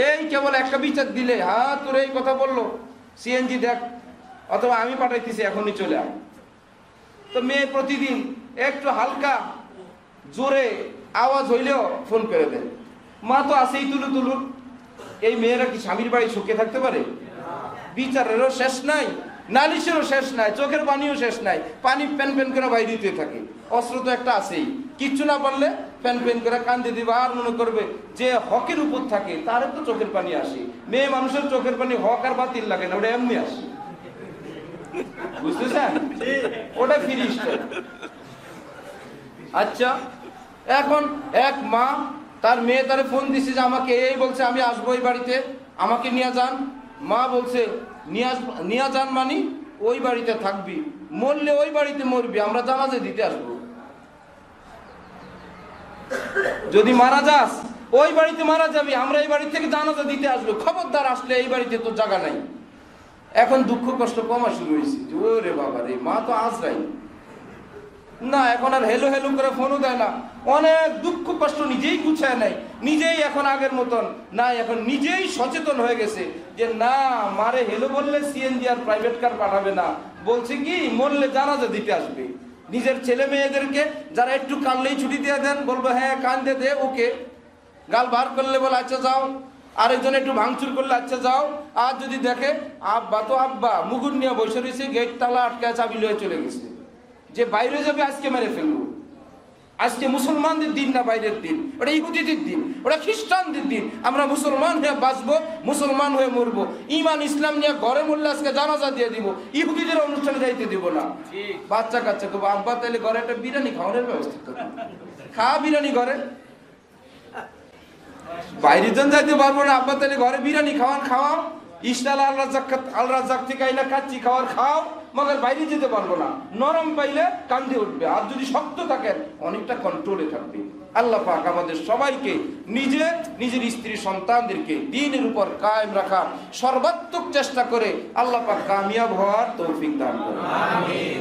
এই কেবল একটা বিচার দিলে, হ্যাঁ তোর এই কথা বললো, সিএনজি দেখ, অথবা আমি পাঠাইতেছি এখনই চলে আয়। তো মেয়ে প্রতিদিন একটু হালকা জোরে আওয়াজ হইলেও ফোন করে দেয়। মা তো আছেই তুলু তুলুর। এই মেয়েরা কি স্বামীর বাড়ি সুখে থাকতে পারে? বিচারেরও শেষ নাই, নালিশেরও শেষ নাই, চোখের পানিও শেষ নাই। পানি প্যান প্যান করে বাইরে দিতে থাকে। অস্ত্র তো একটা আছেই, কিচ্ছু না পারলে প্যান প্যান করে কান্দে দিবে, আর মনে করবে যে হকের উপর থাকে তার তো চোখের পানি আসে। মেয়ে মানুষের চোখের পানি হক আর বাতিল লাগে না, ওটা এমনি আসে, বুঝতেছেন? ওটা ফিরিস। আচ্ছা, এখন এক মা তার মেয়ে তারে ফোন দিছে যে আমাকে এই বলছে আমি আসবো এই বাড়িতে, আমাকে নিয়ে যান। মা বলছে নিয়ে যান মানে ওই বাড়িতে থাকবি, মরলে ওই বাড়িতে মরবি, আমরা জানাজা দিতে আসবো। যদি মারা যাস ওই বাড়িতে মারা যাবি, আমরা এই বাড়ি থেকে জানাজা দিতে আসবো, খবরদার আসলে এই বাড়িতে তো জায়গা নাই। এখন দুঃখ কষ্ট কমা শুরু হয়েছে। ওরে বাবা রে, মা তো আজরাই না, এখন আর হেলো হেলো করে ফোনও দেয় না। অনেক দুঃখ কষ্ট নিজেই গুছায় নাই, নিজেই এখন আগের মতন না, এখন নিজেই সচেতন হয়ে গেছে যে না, মারে হেলো বললে সিএনজি আর প্রাইভেট কার পাঠাবে না, বলছে কি মরলে জানাজা দিতে আসবে। নিজের ছেলে মেয়েদেরকে যারা একটু কানলেই ছুটি দিয়ে দেন, বলবো হ্যাঁ কান্দে দে, ওকে। গাল বার করলে বলে আচ্ছা যাও, আরেকজন একটু ভাঙচুর করলে আচ্ছা যাও। আর যদি দেখে আব্বা তো আব্বা মুগুর নিয়ে বসে রয়েছে, গেট তালা আটকায় চাবি লয়ে চলে গেছে, যে বাইরে যাবে আজকে মেরে ফেলবো। আজকে মুসলমানদের দিন না বাইরের দিন, ওটা ইহুদিদের দিন, ওটা খ্রিস্টানদের দিন। আমরা মুসলমান হয়ে বাঁচবো, মুসলমান হয়ে মরবো, ইমান ইসলাম নিয়ে ঘরে মরলে আজকে জানাজা দিয়ে দিব, ইহুদিদের অনুষ্ঠানে যাইতে দিব না। বাচ্চা কাচ্চা খুব আব্বা তাহলে ঘরে একটা বিরিয়ানি খাওয়ানোর ব্যবস্থা করো, খাওয়া বিরিয়ানি ঘরে, বাইরে জন যাইতে পারবো না, আব্বা তাহলে ঘরে বিরিয়ানি খাওয়াও। ইস্টাল আল রাজাক থেকে আইনা কাচ্চি খাওয়ার খাও, মগর বাইরে যেতে পারবো না। নরম পাইলে কান্দে উঠবে, আর যদি শক্ত থাকেন অনেকটা কন্ট্রোলে থাকবে। আল্লাহ পাক আমাদের সবাইকে নিজের স্ত্রী সন্তানদেরকে দ্বীনের উপর কায়েম রাখার সর্বাত্মক চেষ্টা করে আল্লাহ পাক কামিয়াব হওয়ার তৌফিক দান করুন। আমিন।